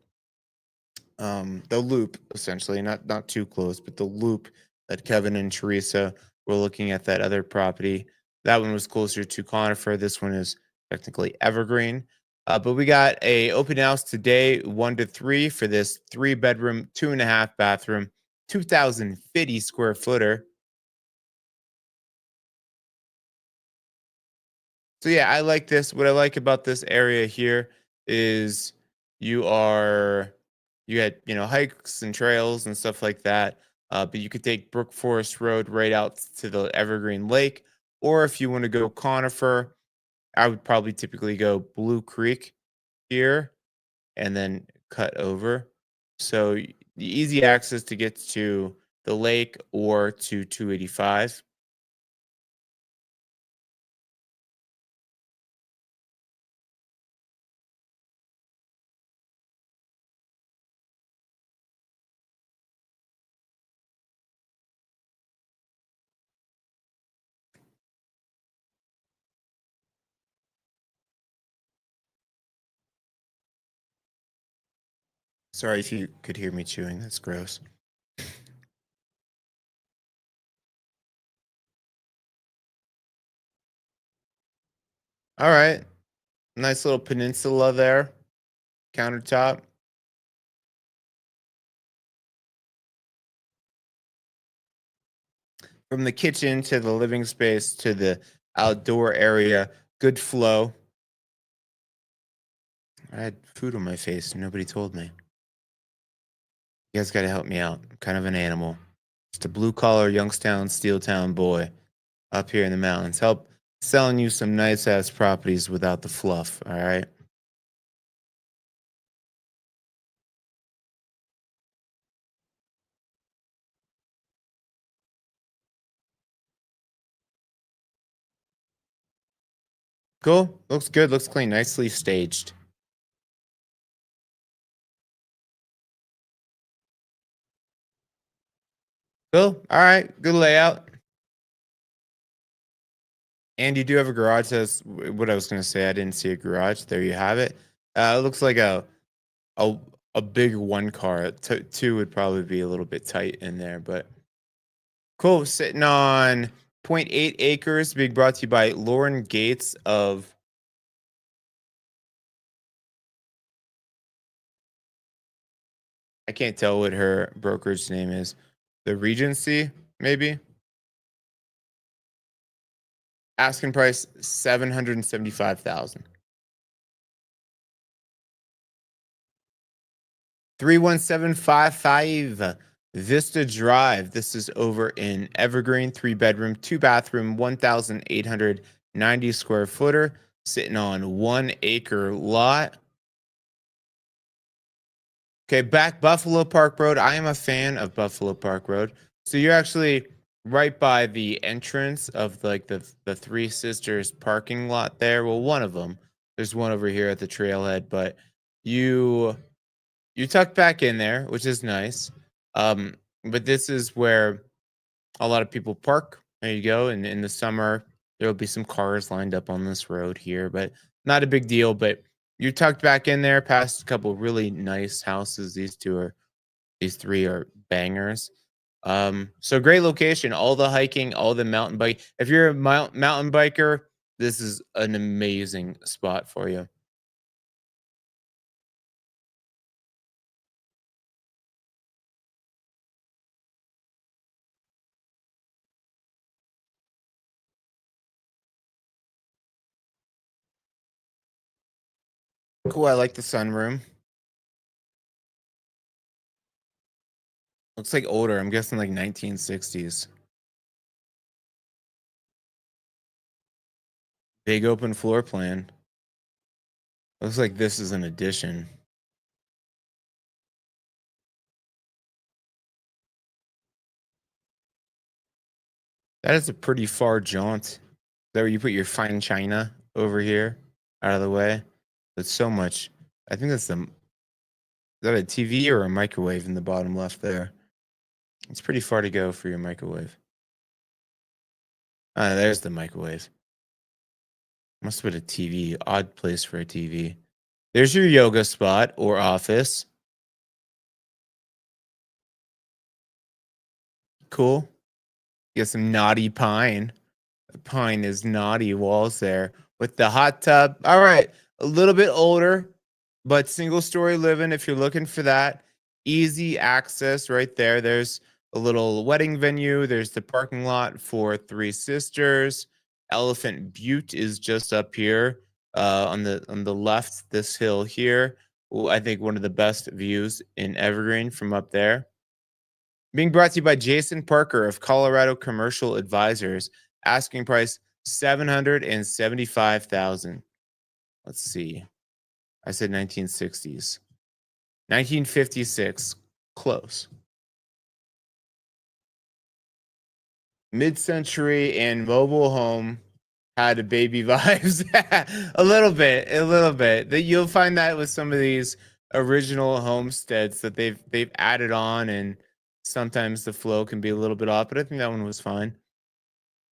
A: the loop, essentially, not too close, but the loop that Kevin and Teresa were looking at that other property. That one was closer to Conifer. This one is technically Evergreen. But we got a open house today, 1 to 3 for this 3 bedroom, 2.5 bathroom, 2,050 square footer. So yeah, I like this. What I like about this area here is you are you get hikes and trails and stuff like that. But you could take Brook Forest Road right out to the Evergreen Lake, or if you want to go Conifer, I would probably typically go Blue Creek here and then cut over. So the easy access to get to the lake or to 285. Sorry if you could hear me chewing. That's gross. All right. Nice little peninsula there. Countertop. From the kitchen to the living space to the outdoor area. Good flow. I had food on my face and nobody told me. You guys got to help me out. I'm kind of an animal. Just a blue collar Youngstown, Steeltown boy up here in the mountains. Help selling you some nice ass properties without the fluff. All right. Cool. Looks good. Looks clean. Nicely staged. Cool. All right. Good layout. And you do have a garage. That's what I was going to say. I didn't see a garage. There you have it. It looks like a a big one car. Two would probably be a little bit tight in there, but cool. Sitting on zero point 0.8 acres, being brought to you by Lauren Gates of, I can't tell what her brokerage name is. The Regency, maybe. Asking price 775,000. 31755 Vista Drive. This is over in Evergreen, 3 bedroom, 2 bathroom, 1,890 square footer, sitting on 1 acre lot. Okay, back Buffalo Park Road. I am a fan of Buffalo Park Road. So you're actually right by the entrance of like the Three Sisters parking lot there. Well, one of them. There's one over here at the trailhead, but you you tuck back in there, which is nice. Um, but this is where a lot of people park. There you go. And in the summer, there will be some cars lined up on this road here, but not a big deal. But you're tucked back in there past a couple really nice houses. These three are bangers. So great location. All the hiking, all the mountain bike. If you're a mountain biker, this is an amazing spot for you. Cool. I like the sunroom. Looks like older. I'm guessing like 1960s. Big open floor plan. Looks like this is an addition. That is a pretty far jaunt. Is that where you put your fine china over here out of the way? That's so much. I think that's the. Is that a TV or a microwave in the bottom left there? It's pretty far to go for your microwave. There's the microwave. Must have been a TV. Odd place for a TV. There's your yoga spot or office. Cool. Get some naughty pine. Pine is naughty walls there with the hot tub. All right, a little bit older, but single story living if you're looking for that. Easy access right there. There's a little wedding venue. There's the parking lot for Three Sisters. Elephant Butte is just up here on the left. This hill here. I think one of the best views in Evergreen from up there. Being brought to you by Jason Parker of Colorado Commercial Advisors. Asking price 775,000. Let's see. I said 1960s. 1956. Close. Mid-century and mobile home had a baby vibes. A little bit, a little bit. That you'll find that with some of these original homesteads that they've added on, and sometimes the flow can be a little bit off, but I think that one was fine.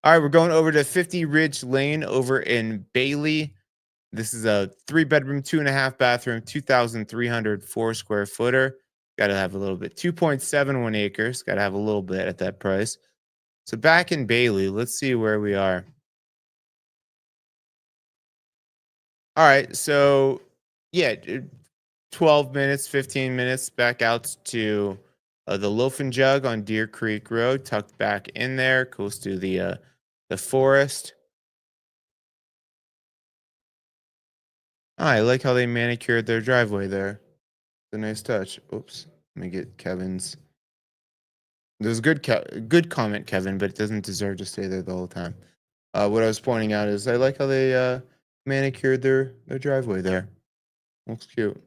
A: All right, we're going over to 50 Ridge Lane over in Bailey. This is a 3 bedroom, 2.5 bathroom, 2,304 square footer. Got to have a little bit. 2.71 acres. Got to have a little bit at that price. So back in Bailey, let's see where we are. All right. So yeah, 12 minutes, 15 minutes back out to the Loafing Jug on Deer Creek Road, tucked back in there, close to the forest. Oh, I like how they manicured their driveway there. It's a nice touch. Oops. Let me get Kevin's. There's a good comment, Kevin, but it doesn't deserve to stay there the whole time. What I was pointing out is I like how they manicured their driveway there. Looks cute.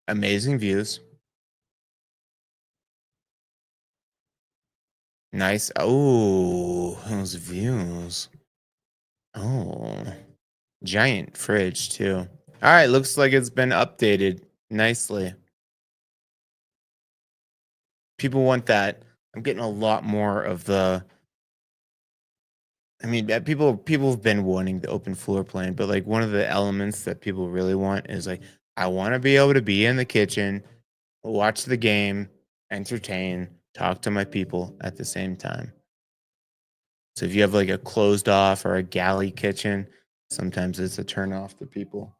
A: Amazing views. Nice. Oh, those views. Oh, giant fridge too. All right, looks like it's been updated nicely. People want that. I'm getting a lot more of the. I mean, people have been wanting the open floor plan, but like one of the elements that people really want is like I want to be able to be in the kitchen, watch the game, entertain, talk to my people at the same time. So if you have like a closed off or a galley kitchen, sometimes it's a turn off to people.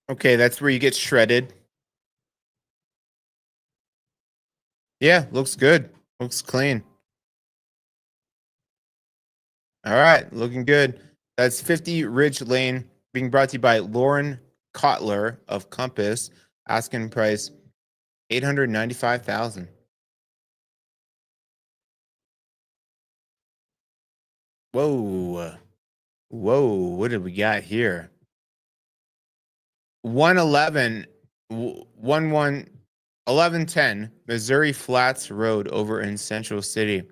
A: Okay, that's where you get shredded. Yeah, looks good. Looks clean. All right, looking good. That's 50 Ridge Lane, being brought to you by Lauren Kotler of Compass. Asking price 895,000. Whoa, whoa! What did we got here? 111, 1110 Missouri Flats Road over in Central City.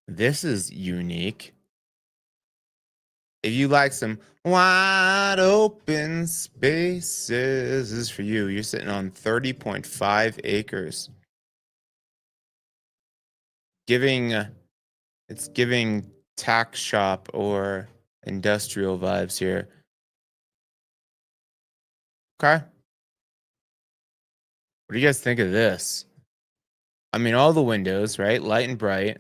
A: This is unique. If you like some wide open spaces, this is for you. You're sitting on 30.5 acres. Giving it's giving tack shop or industrial vibes here. Okay. What do you guys think of this? I mean, all the windows, right? Light and bright.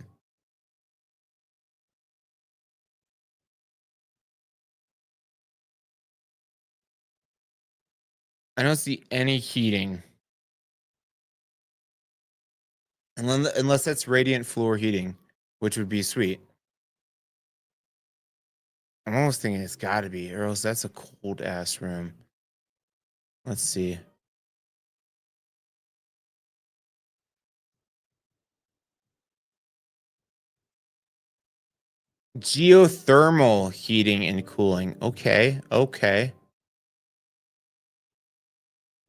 A: I don't see any heating. Unless that's radiant floor heating, which would be sweet. I'm almost thinking it's got to be, or else that's a cold ass room. Let's see. Geothermal heating and cooling. Okay, okay.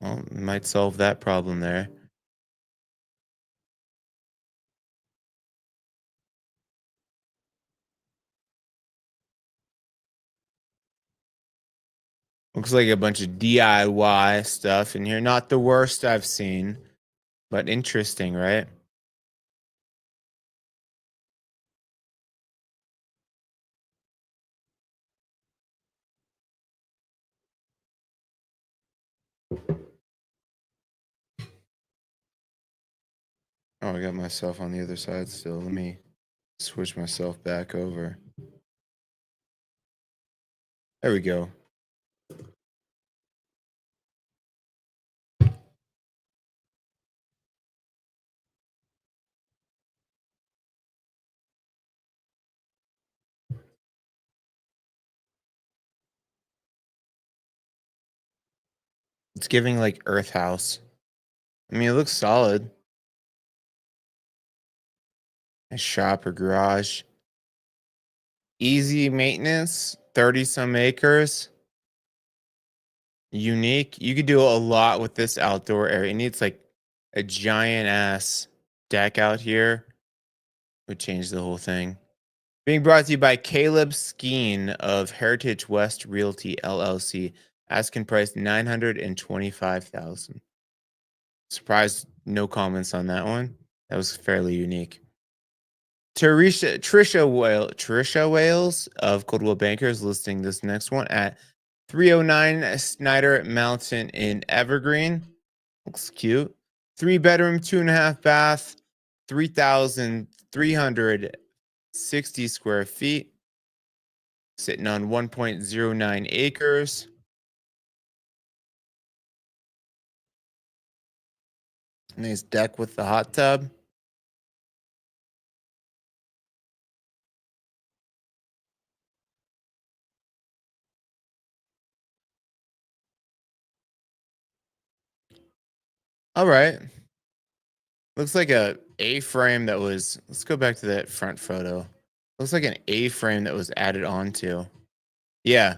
A: Well, might solve that problem there. Looks like a bunch of DIY stuff in here. Not the worst I've seen, but interesting, right? Oh, I got myself on the other side still. Let me switch myself back over. There we go. It's giving like Earth House. I mean, it looks solid. A shop or garage. Easy maintenance, 30 some acres. Unique. You could do a lot with this outdoor area. It needs like a giant ass deck out here. Would change the whole thing. Being brought to you by Caleb Skeen of Heritage West Realty LLC. Asking price 925,000. Surprised no comments on that one. That was fairly unique. Trisha Wales of Coldwell Bankers listing this next one at 309 Snyder Mountain in Evergreen. Looks cute. 3 bedroom, 2.5 bath, 3,360 square feet, sitting on 1.09 acres. Nice deck with the hot tub. All right. Looks like a A-frame that was, let's go back to that front photo. Looks like an A-frame that was added onto. Yeah.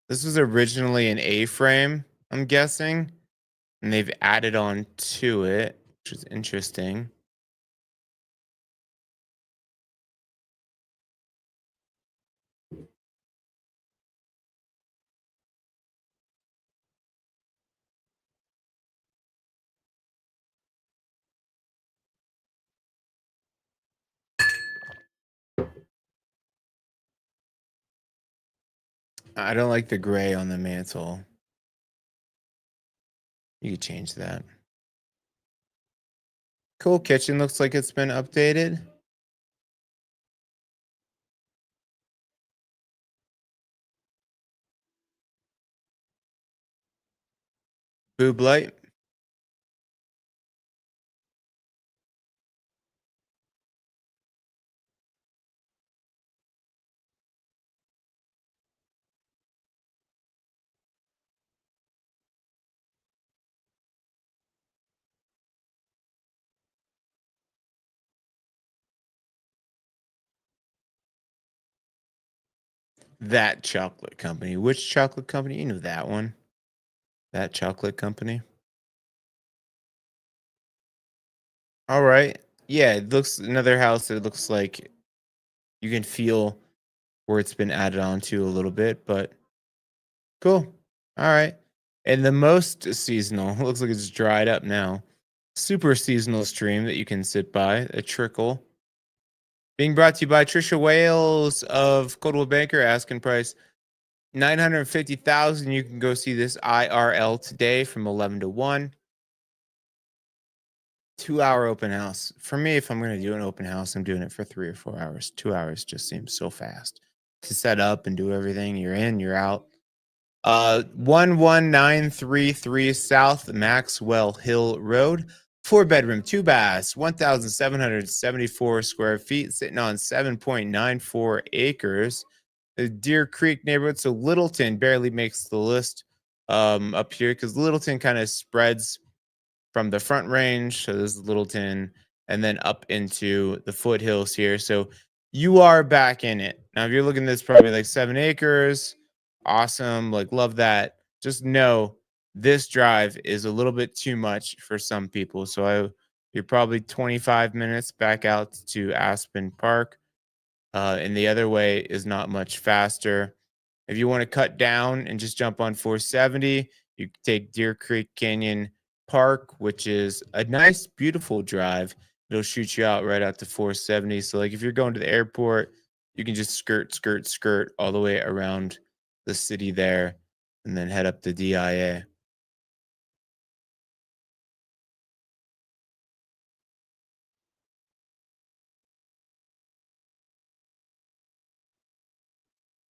A: This was originally an A-frame, I'm guessing, and they've added on to it, which is interesting. I don't like the gray on the mantle. You could change that. Cool kitchen. Looks like it's been updated. Boob light. That chocolate company. Which chocolate company? You know that one. That chocolate company. All right. Yeah, it looks another house that looks like you can feel where it's been added on to a little bit, but cool. All right. And the most seasonal, looks like it's dried up now. Super seasonal stream that you can sit by, a trickle. Being brought to you by Trisha Wales of Coldwell Banker, asking price 950,000. You can go see this IRL today from 11 to 1. 2 hour open house. For me, if I'm going to do an open house, I'm doing it for 3 or 4 hours. 2 hours just seems so fast to set up and do everything. You're in, you're out. 11933 South Maxwell Hill Road. 4 bedroom, 2 baths, 1,774 square feet, sitting on 7.94 acres. The Deer Creek neighborhood. So Littleton barely makes the list up here because Littleton kind of spreads from the Front Range, so this is Littleton, and then up into the foothills here. So you are back in it. Now, if you're looking at this, probably like 7 acres, awesome, like love that. Just know this drive is a little bit too much for some people. So you're probably 25 minutes back out to Aspen Park, and the other way is not much faster. If you want to cut down and just jump on 470, you can take Deer Creek Canyon Park, which is a nice, beautiful drive. It'll shoot you out right out to 470. So, like if you're going to the airport, you can just skirt all the way around the city there and then head up to DIA.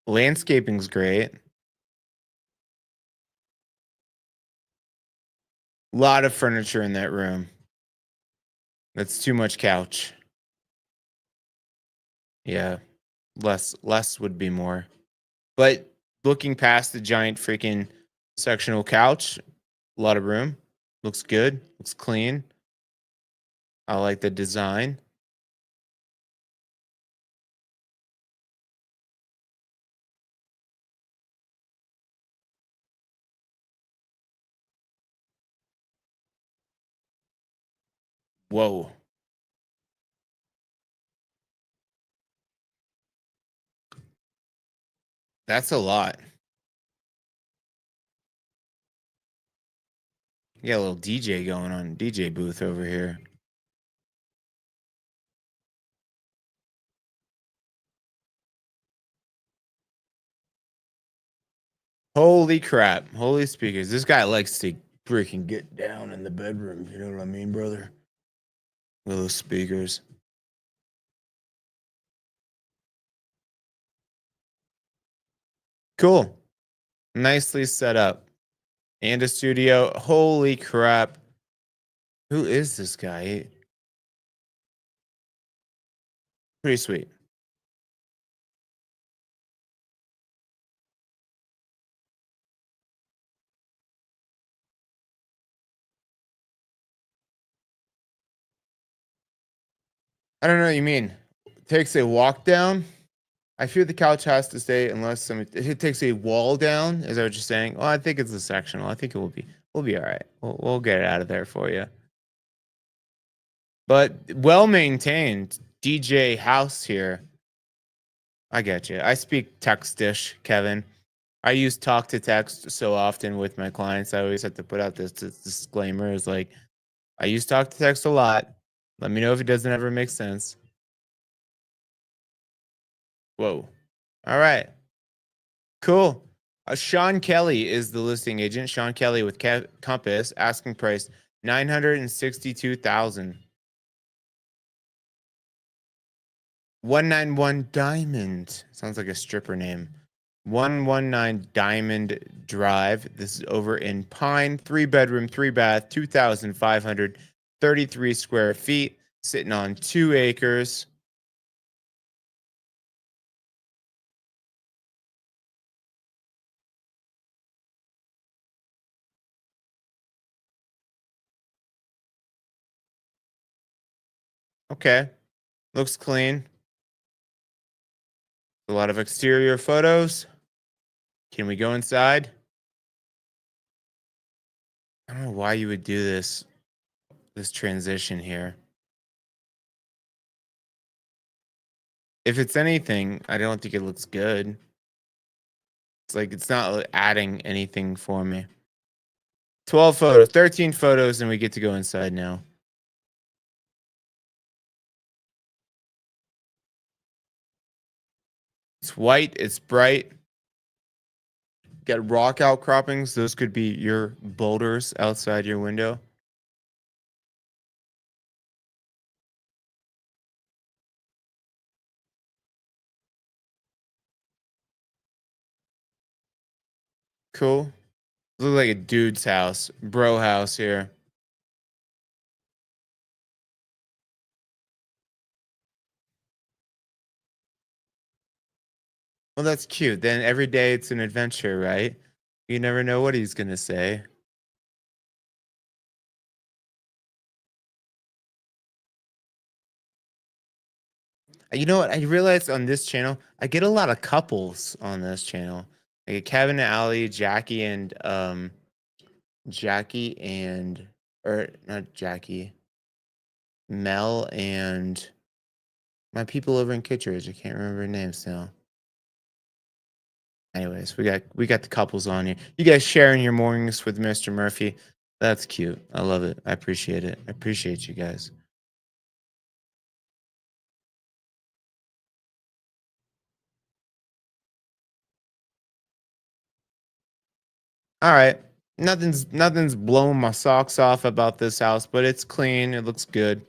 A: Landscaping's great. A lot of furniture in that room. That's too much couch. Yeah. Less would be more. But looking past the giant freaking sectional couch, a lot of room. Looks good. Looks clean. I like the design. Whoa. That's a lot. You got a little DJ going on, DJ booth over here. Holy crap. Holy speakers. This guy likes to freaking get down in the bedroom. You know what I mean, brother? Little speakers. Cool. Nicely set up. And a studio. Holy crap. Who is this guy? Pretty sweet. I don't know what you mean. Takes a walk down. I fear the couch has to stay unless it takes a wall down. Is that what you're saying? Well, I think it's a sectional. I think it will be. We'll be all right. We'll get it out of there for you. But well maintained DJ house here. I get you. I speak text-ish, Kevin. I use talk to text so often with my clients. I always have to put out this disclaimer. Is like I use talk to text a lot. Let me know if it doesn't ever make sense. Whoa. All right. Cool. Sean Kelly is the listing agent. Sean Kelly with Compass, asking price 962,000. 191 Diamond. Sounds like a stripper name. 119 Diamond Drive. This is over in Pine. 3-bedroom, 3-bath, 2,533 square feet, sitting on 2 acres. Okay. Looks clean. A lot of exterior photos. Can we go inside? I don't know why you would do this transition here. If it's anything, I don't think it looks good. It's like it's not like adding anything for me. 12 photos, 13 photos, and we get to go inside now. It's white, it's bright. Got rock outcroppings. Those could be your boulders outside your window. Cool. Look like a dude's house, bro house here. Well, that's cute. Then every day it's an adventure, right? You never know what he's gonna say. You know what? I realized on this channel, I get a lot of couples on this channel. Like Kevin and Allie, Jackie and or not Jackie, Mel and my people over in Kittredge. I can't remember their names now. Anyways, we got the couples on here. You guys sharing your mornings with Mr. Murphy. That's cute. I love it. I appreciate it. I appreciate you guys. All right. Nothing's blowing my socks off about this house, but it's clean. It looks good.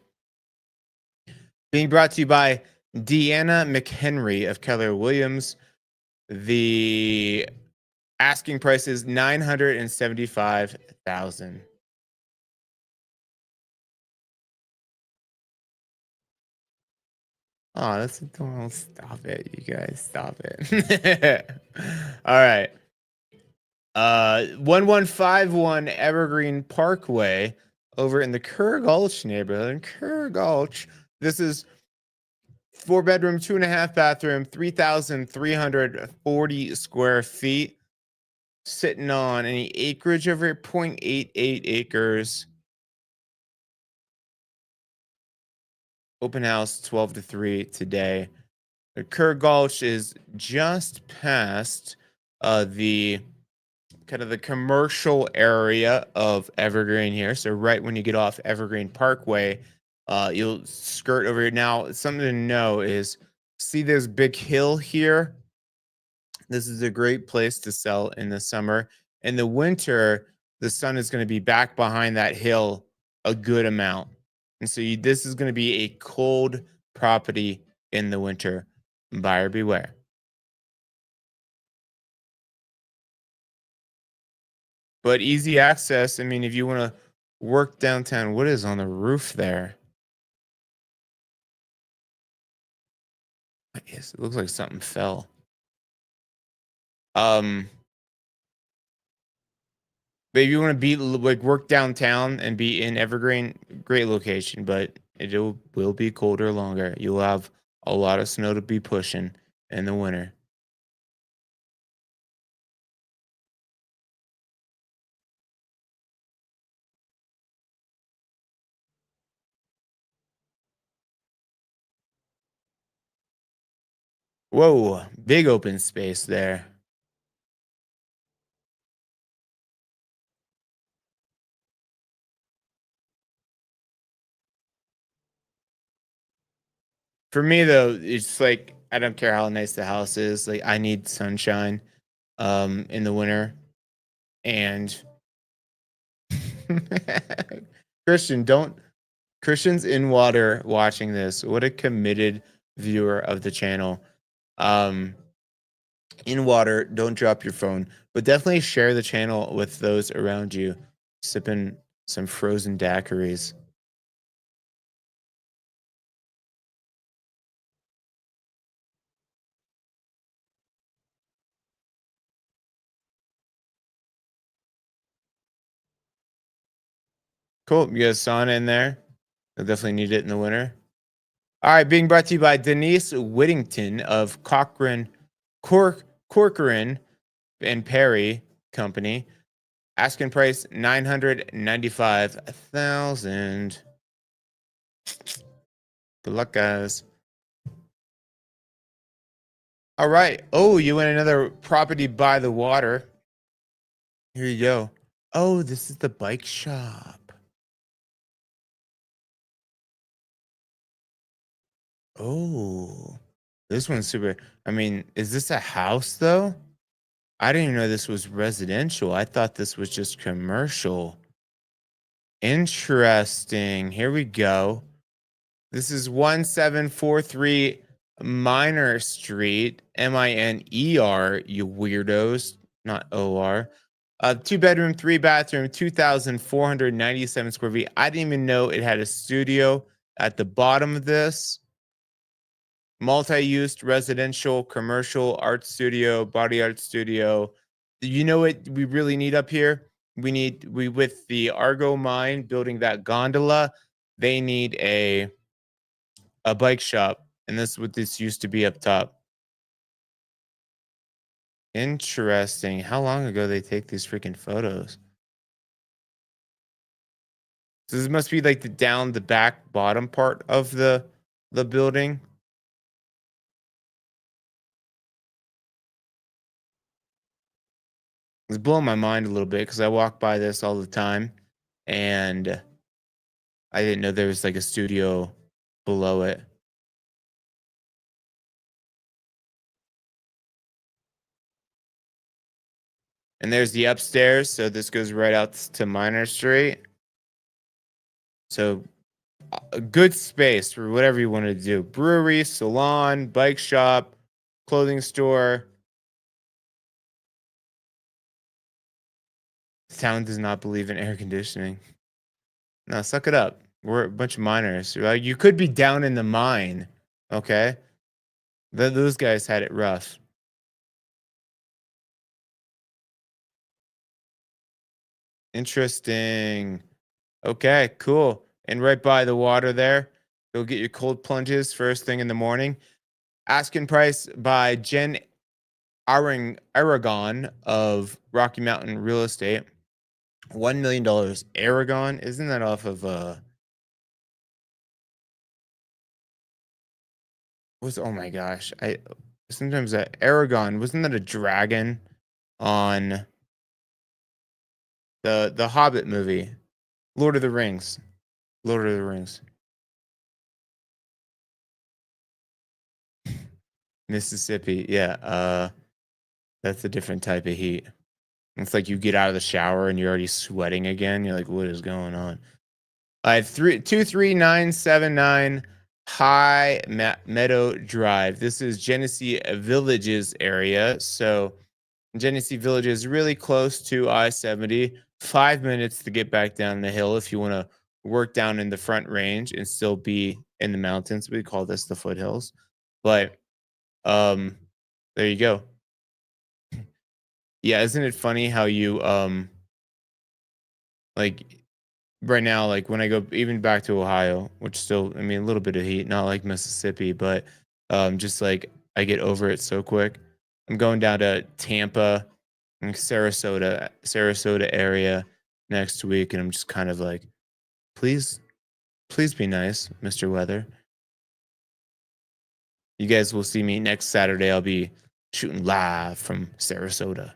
A: Being brought to you by Deanna McHenry of Keller Williams. The asking price is $975,000. Oh, that's don't stop it, you guys. Stop it. All right. 1151 Evergreen Parkway over in the Kerr Gulch neighborhood. Kerr Gulch. This is 4-bedroom, 2.5 bathroom, 3,340 square feet. Sitting on any acreage over 0.88 acres. Open house 12 to 3 today. The Kerr Gulch is just past the kind of the commercial area of Evergreen here. So right when you get off Evergreen Parkway, you'll skirt over here. Now, something to know is see this big hill here. This is a great place to sell in the summer. In the winter, the sun is going to be back behind that hill a good amount. And so this is going to be a cold property in the winter. Buyer beware. But easy access. I mean, if you want to work downtown, what is on the roof there? Yes, it looks like something fell. Um, but if you want to be like work downtown and be in Evergreen, great location, but will be colder longer. You'll have a lot of snow to be pushing in the winter. Whoa, big open space there. For me though, it's like I don't care how nice the house is. Like I need sunshine in the winter. And Christian, don't Christian's in water watching this. What a committed viewer of the channel. Um, in water, don't drop your phone, but definitely share the channel with those around you. Sipping some frozen daiquiris. Cool. You got sauna in there. You'll definitely need it in the winter. All right, being brought to you by Denise Whittington of Corcoran and Perry Company. Asking price 995,000. Good luck, guys. All right. Oh, you win another property by the water. Here you go. Oh, this is the bike shop. Oh, this one's super. I mean, is this a house though? I didn't even know this was residential. I thought this was just commercial. Interesting. Here we go. This is 1743 Minor Street, Miner, you weirdos, not OR. 2 bedroom, 3 bathroom, 2,497 square feet. I didn't even know it had a studio at the bottom of this. Multi-use residential, commercial, art studio, body art studio. You know what we really need up here? We with the Argo mine building that gondola, they need a bike shop, and this is what this used to be up top. Interesting. How long ago they take these freaking photos? So this must be like the down the back bottom part of the building. It's blowing my mind a little bit because I walk by this all the time, and I didn't know there was like a studio below it. And there's the upstairs, so this goes right out to Minor Street. So a good space for whatever you want to do. Brewery, salon, bike shop, clothing store. The town does not believe in air conditioning. No, suck it up. We're a bunch of miners. Like, you could be down in the mine. Okay. Those guys had it rough. Interesting. Okay, cool. And right by the water there, go get your cold plunges first thing in the morning. Asking price by Jen Aragon of Rocky Mountain Real Estate. $1 million. Aragon, isn't that off of was oh my gosh. I sometimes that Aragon, wasn't that a dragon on the Hobbit movie? Lord of the Rings. Lord of the Rings. Mississippi. Yeah. That's a different type of heat. It's like you get out of the shower and you're already sweating again. You're like, what is going on? I had 23979 Meadow Drive. This is Genesee Villages area. So Genesee Village is really close to I-70. 5 minutes to get back down the hill if you want to work down in the Front Range and still be in the mountains. We call this the foothills. But um there you go. Yeah, isn't it funny how you like right now, like when I go even back to Ohio, which still, I mean, a little bit of heat, not like Mississippi, but just like I get over it so quick. I'm going down to Tampa and Sarasota area next week, and I'm just kind of like, please, please be nice, Mr. Weather. You guys will see me next Saturday. I'll be shooting live from Sarasota.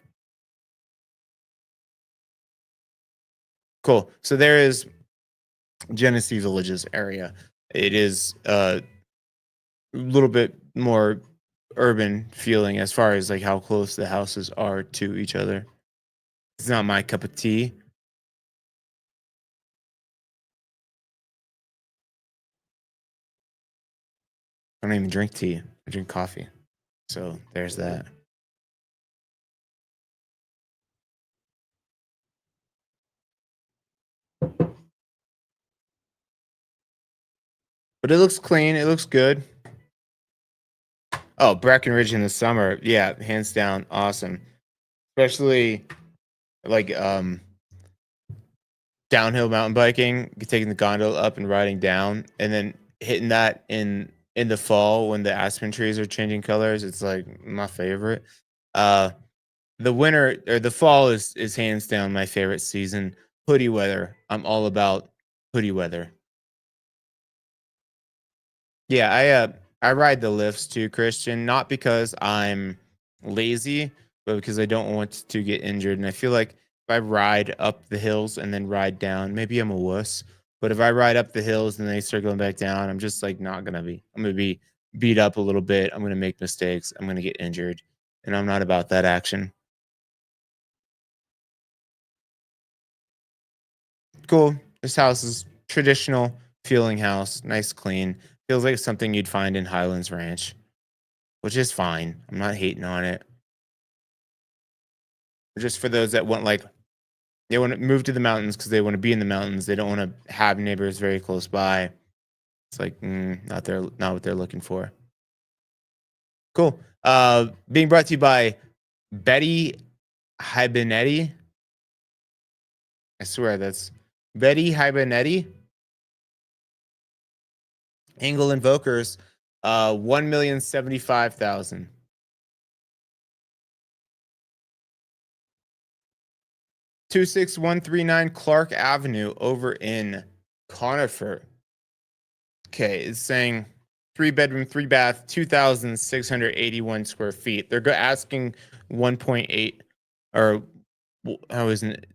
A: Cool. So there is Genesee Villages area. It is a little bit more urban feeling as far as like how close the houses are to each other. It's not my cup of tea. I don't even drink tea. I drink coffee. So there's that. But it looks clean. It looks good. Oh, Breckenridge in the summer. Yeah, hands down. Awesome. Especially like downhill mountain biking, taking the gondola up and riding down, and then hitting that in the fall when the aspen trees are changing colors. It's like my favorite. Uh the winter or the fall is hands down my favorite season. Hoodie weather. I'm all about hoodie weather. Yeah, I ride the lifts too, Christian, not because I'm lazy, but because I don't want to get injured. And I feel like if I ride up the hills and then ride down, maybe I'm a wuss. But if I ride up the hills and then they start going back down, I'm just like not gonna be. I'm gonna be beat up a little bit. I'm gonna make mistakes. I'm gonna get injured, and I'm not about that action. Cool. This house is traditional feeling house, nice, clean. Feels like something you'd find in Highlands Ranch, which is fine. I'm not hating on it. Just for those that want like they want to move to the mountains because they want to be in the mountains. They don't want to have neighbors very close by. It's like not what they're looking for. Cool. Being brought to you by Betty Hibanetti. I swear that's Betty Hibanetti. Angle Invokers. 1,075,000. 26139 Clark Avenue over in Conifer. Okay, it's saying 3 bedroom, 3 bath, 2,681 square feet. They're asking 1.8 or how isn't it?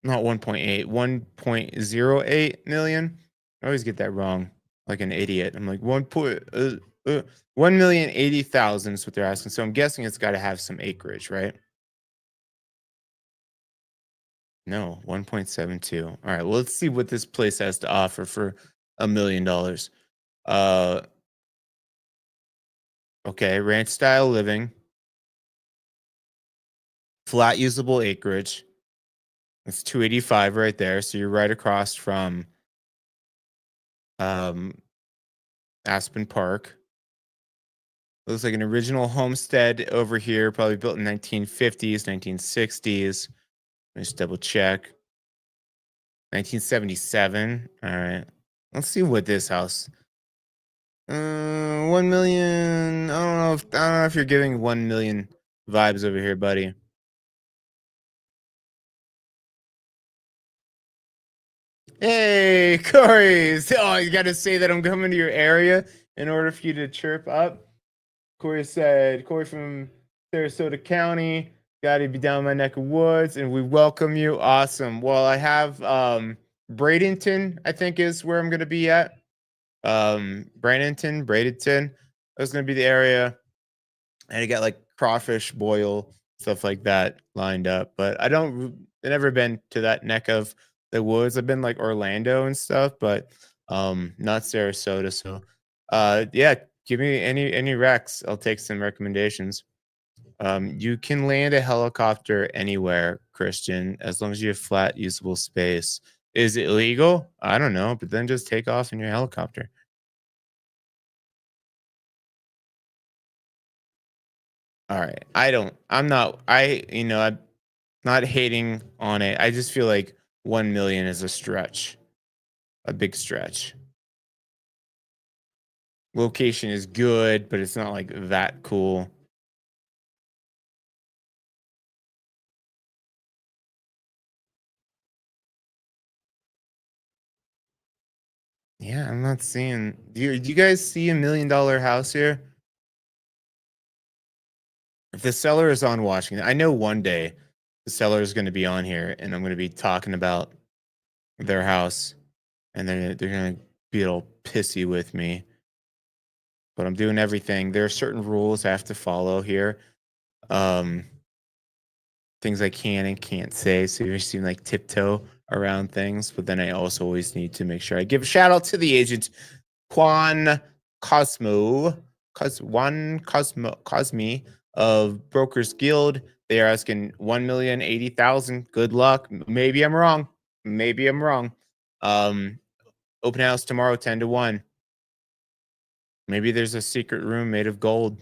A: Not 1.8, 1.08 million. I always get that wrong, like an idiot. I'm like 1,080,000 is what they're asking. So I'm guessing it's got to have some acreage, right? No, 1.72. All right. Well, let's see what this place has to offer for $1 million. Uh, okay, ranch style living, flat usable acreage. It's 285 right there. So you're right across from um Aspen Park. Looks like an original homestead over here, probably built in 1950s, 1960s. Let's double check. 1977. All right. Let's see what this house 1 million. I don't know if you're giving 1 million vibes over here, buddy. Hey, Corey. Oh, you got to say that I'm coming to your area in order for you to chirp up. Corey said, Corey from Sarasota County, got to be down my neck of woods, and we welcome you. Awesome. Well, I have Bradenton, I think is where I'm going to be at. Bradenton. That's going to be the area. And I got like crawfish boil, stuff like that lined up. But I've never been to that neck of the woods. I've been like Orlando and stuff, but not Sarasota. So yeah, give me any recs. I'll take some recommendations. You can land a helicopter anywhere, Christian, as long as you have flat usable space. Is it legal? I don't know, but then just take off in your helicopter. All right. I'm not hating on it. I just feel like 1 million is a stretch, a big stretch. Location is good, but it's not like that cool. Yeah, I'm not seeing. Do you guys see $1 million house here? If the seller is on Washington, I know one day the seller is going to be on here, and I'm going to be talking about their house, and they're going to be all pissy with me. But I'm doing everything. There are certain rules I have to follow here. Um, things I can and can't say. So you're seeing like tiptoe around things, but then I also always need to make sure I give a shout out to the agent, Juan Cosme of Brokers Guild. They are asking 1,080,000. Good luck. Maybe I'm wrong. Maybe I'm wrong. Open house tomorrow, 10 to 1. Maybe there's a secret room made of gold.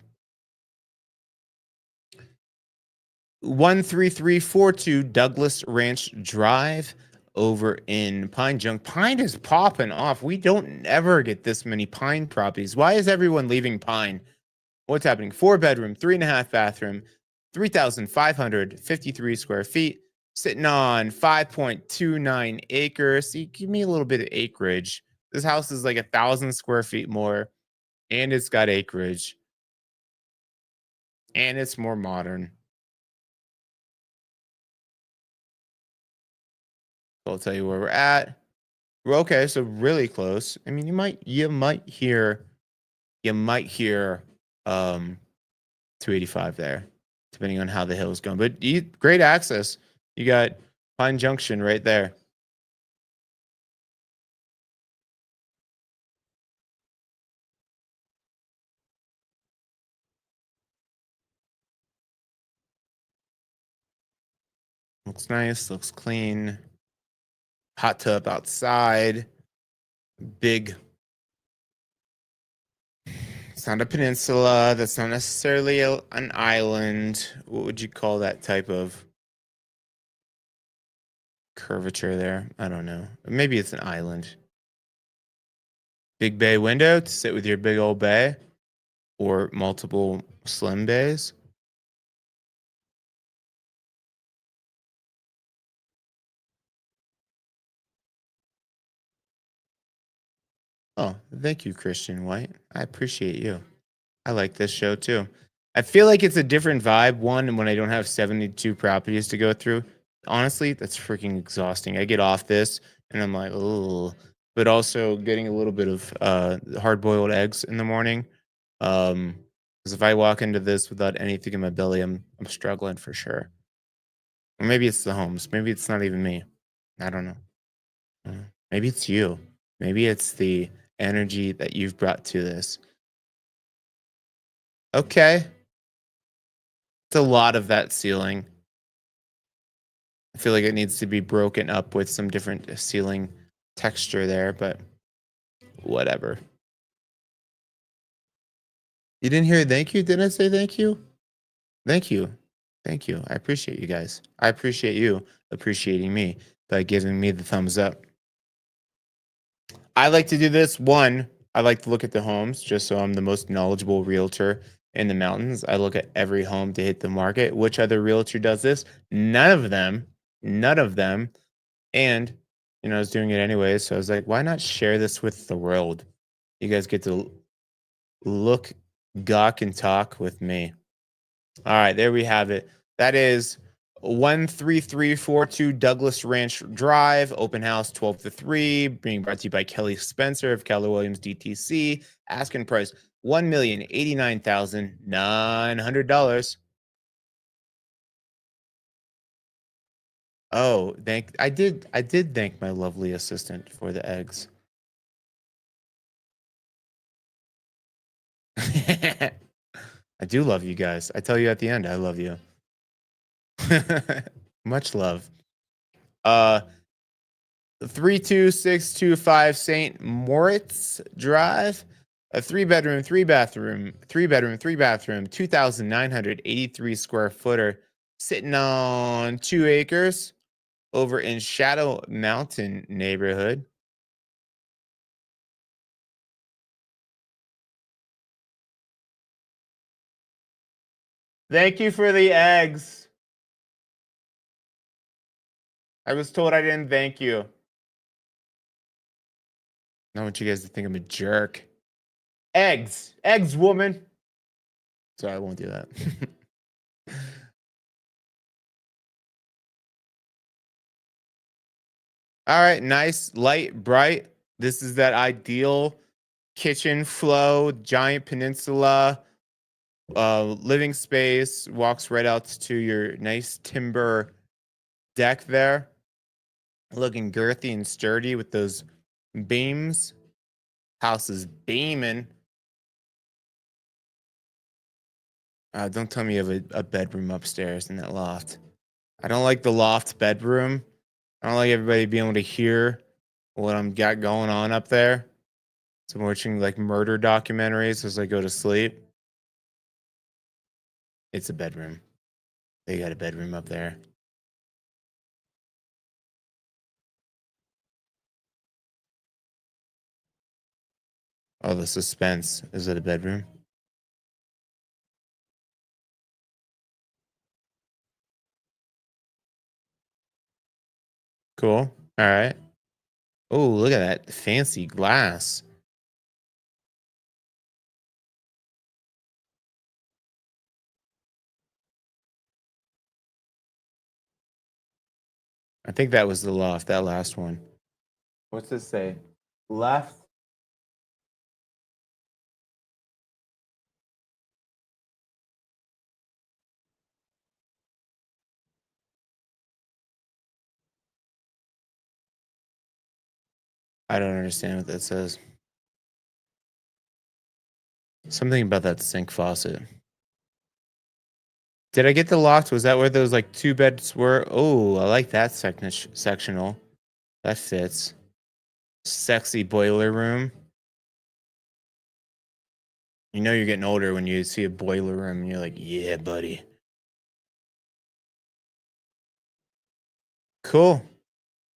A: 13342 Douglas Ranch Drive over in Pine Junk. Pine is popping off. We don't ever get this many Pine properties. Why is everyone leaving Pine? What's happening? 4-bedroom, 3.5 bathroom, 3,553 square feet, sitting on 5.29 acres. See, give me a little bit of acreage. This house is like 1,000 square feet more, and it's got acreage, and it's more modern. I'll tell you where we're at. We're okay, so really close. I mean, you might hear 285 there, depending on how the hill's going. But great access. You got Pine Junction right there. Looks nice, looks clean. Hot tub outside. Big. It's not a peninsula. That's not necessarily an island. What would you call that type of curvature there? I don't know. Maybe it's an island. Big bay window to sit with your big old bay, or multiple slim bays. Oh, thank you, Christian White. I appreciate you. I like this show too. I feel like it's a different vibe. One, when I don't have 72 properties to go through. Honestly, that's freaking exhausting. I get off this and I'm like, oh, but also getting a little bit of hard boiled eggs in the morning. Because if I walk into this without anything in my belly, I'm struggling for sure. Or maybe it's the homes. Maybe it's not even me. I don't know. Maybe it's you. Maybe it's the energy that you've brought to this. Okay. It's a lot of that ceiling. I feel like it needs to be broken up with some different ceiling texture there, but whatever. You didn't hear thank you? Didn't I say thank you? Thank you. Thank you. I appreciate you guys. I appreciate you appreciating me by giving me the thumbs up. I like to do this. One, I like to look at the homes just so I'm the most knowledgeable realtor in the mountains. I look at every home to hit the market. Which other realtor does this? None of them. None of them. And, I was doing it anyway. So I was like, why not share this with the world? You guys get to look, gawk, and talk with me. All right, there we have it. That is 13342 Douglas Ranch Drive, open house 12 to 3, being brought to you by Kelly Spencer of Keller Williams DTC. Asking price $1,089,900. Oh, I did thank my lovely assistant for the eggs. I do love you guys. I tell you at the end, I love you. Much love. Uh 32625 St. Moritz Drive. A three bedroom, 2,983 square footer, sitting on 2 acres over in Shadow Mountain neighborhood. Thank you for the eggs. I was told I didn't thank you. I want you guys to think I'm a jerk. Eggs. Eggs, woman. Sorry, I won't do that. All right, nice, light, bright. This is that ideal kitchen flow, giant peninsula, living space, walks right out to your nice timber deck there. Looking girthy and sturdy with those beams. House is beaming. Don't tell me you have a bedroom upstairs in that loft. I don't like the loft bedroom. I don't like everybody being able to hear what I'm got going on up there. So I'm watching like murder documentaries as I go to sleep. It's a bedroom. They got a bedroom up there. Oh, the suspense. Is it a bedroom? Cool. All right. Oh, look at that fancy glass. I think that was the loft, that last one. What's this say? Left. I don't understand what that says. Something about that sink faucet. Did I get the loft? Was that where those like two beds were? Oh, I like that sectional. That fits. Sexy boiler room. You know you're getting older when you see a boiler room and you're like, yeah, buddy. Cool.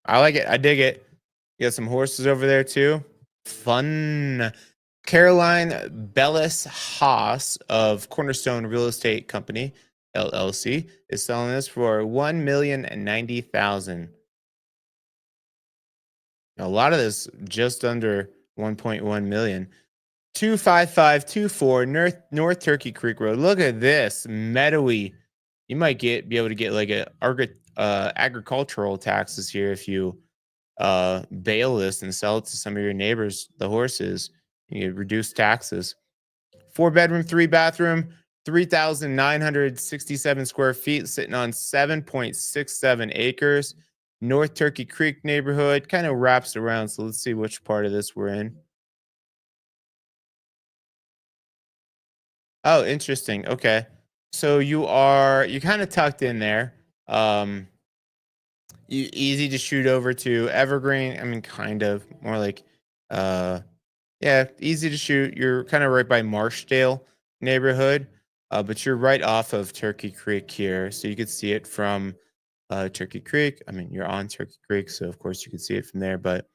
A: I like it. I dig it. You got some horses over there too. Fun. Caroline Bellis Haas of Cornerstone Real Estate Company, LLC, is selling this for $1,090,000. A lot of this just under 1.1 million. 25524 North Turkey Creek Road. Look at this meadowy. You might be able to get like agricultural taxes here if you bale this and sell it to some of your neighbors, the horses. You get reduced taxes. 4 bedroom, 3 bathroom, 3,967 square feet, sitting on 7.67 acres. North Turkey Creek neighborhood kind of wraps around. So let's see which part of this we're in. Oh, interesting. Okay. So you kind of tucked in there. Um, easy to shoot over to Evergreen. I mean, kind of more like, uh, yeah, easy to shoot. You're kind of right by Marshdale neighborhood, but you're right off of Turkey Creek here, so you could see it from Turkey Creek. I mean, you're on Turkey Creek, so of course you can see it from there. But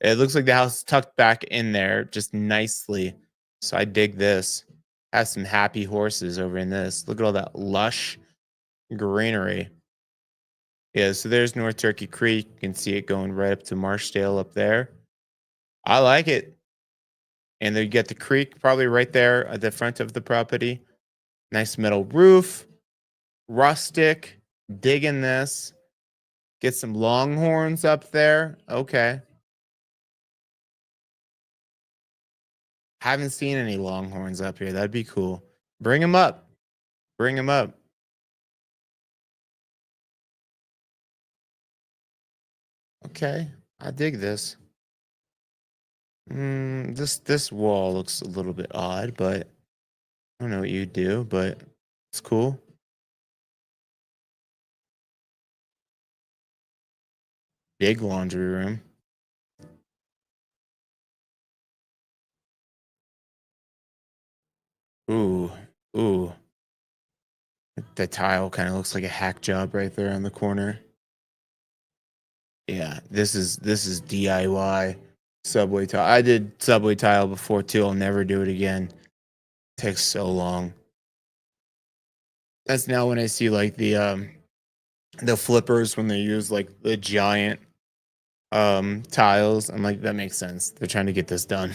A: it looks like the house is tucked back in there just nicely. So I dig this. Has some happy horses over in this. Look at all that lush greenery. Yeah, so there's North Turkey Creek. You can see it going right up to Marshdale up there. I like it. And then you get the creek probably right there at the front of the property. Nice metal roof, rustic. Digging this. Get some longhorns up there. Okay. Haven't seen any longhorns up here. That'd be cool. Bring them up. Bring them up. Okay. I dig this. This wall looks a little bit odd, but I don't know what you do, but it's cool. Big laundry room. Ooh, ooh. The tile kind of looks like a hack job right there on the corner. Yeah, this is DIY subway tile. I did subway tile before too. I'll never do it again. Takes so long. That's now when I see like the flippers when they use like the giant tiles. I'm like, that makes sense. They're trying to get this done.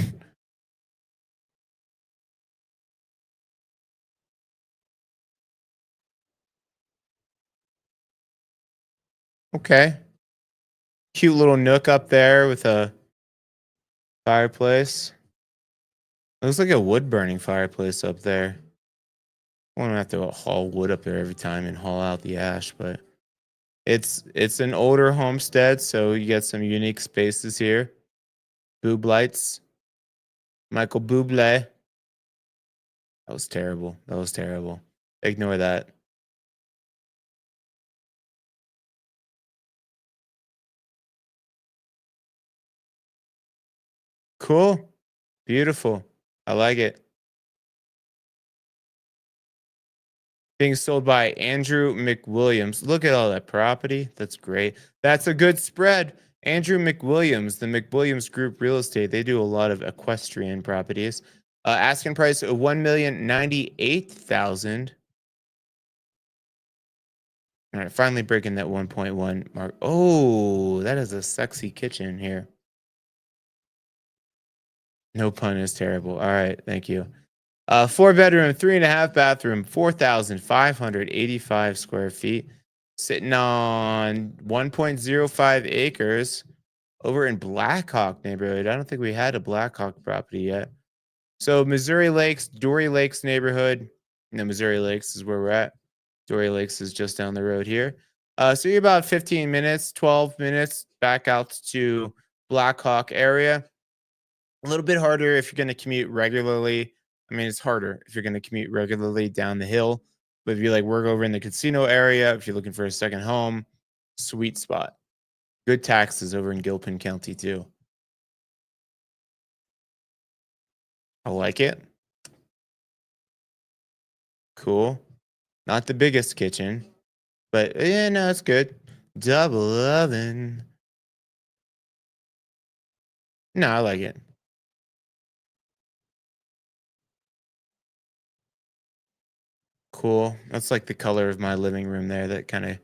A: Okay. Cute little nook up there with a fireplace. Looks like a wood burning fireplace up there. I won't have to haul wood up there every time and haul out the ash, but it's an older homestead, so you get some unique spaces here. Boob lights. Michael Bublé. That was terrible. That was terrible. Ignore that. Cool. Beautiful. I like it. Being sold by Andrew McWilliams. Look at all that property. That's great. That's a good spread. Andrew McWilliams, the McWilliams Group Real Estate, they do a lot of equestrian properties. Asking price of 1,098,000. All right, finally breaking that 1.1 mark. Oh, that is a sexy kitchen here. No pun is terrible. All right, thank you. 4 bedroom, 3.5 bathroom, 4,585 square feet, sitting on 1.05 acres over in Blackhawk neighborhood. I don't think we had a Blackhawk property yet. So Missouri Lakes, Dory Lakes neighborhood. No, Missouri Lakes is where we're at. Dory Lakes is just down the road here. So you're about 15 minutes, 12 minutes back out to Blackhawk area. A little bit harder if you're going to commute regularly. I mean, it's harder if you're going to commute regularly down the hill. But if you like work over in the casino area, if you're looking for a second home, sweet spot. Good taxes over in Gilpin County too. I like it. Cool. Not the biggest kitchen, but yeah, no, it's good. Double oven. No, I like it. Cool. That's like the color of my living room there. That kind of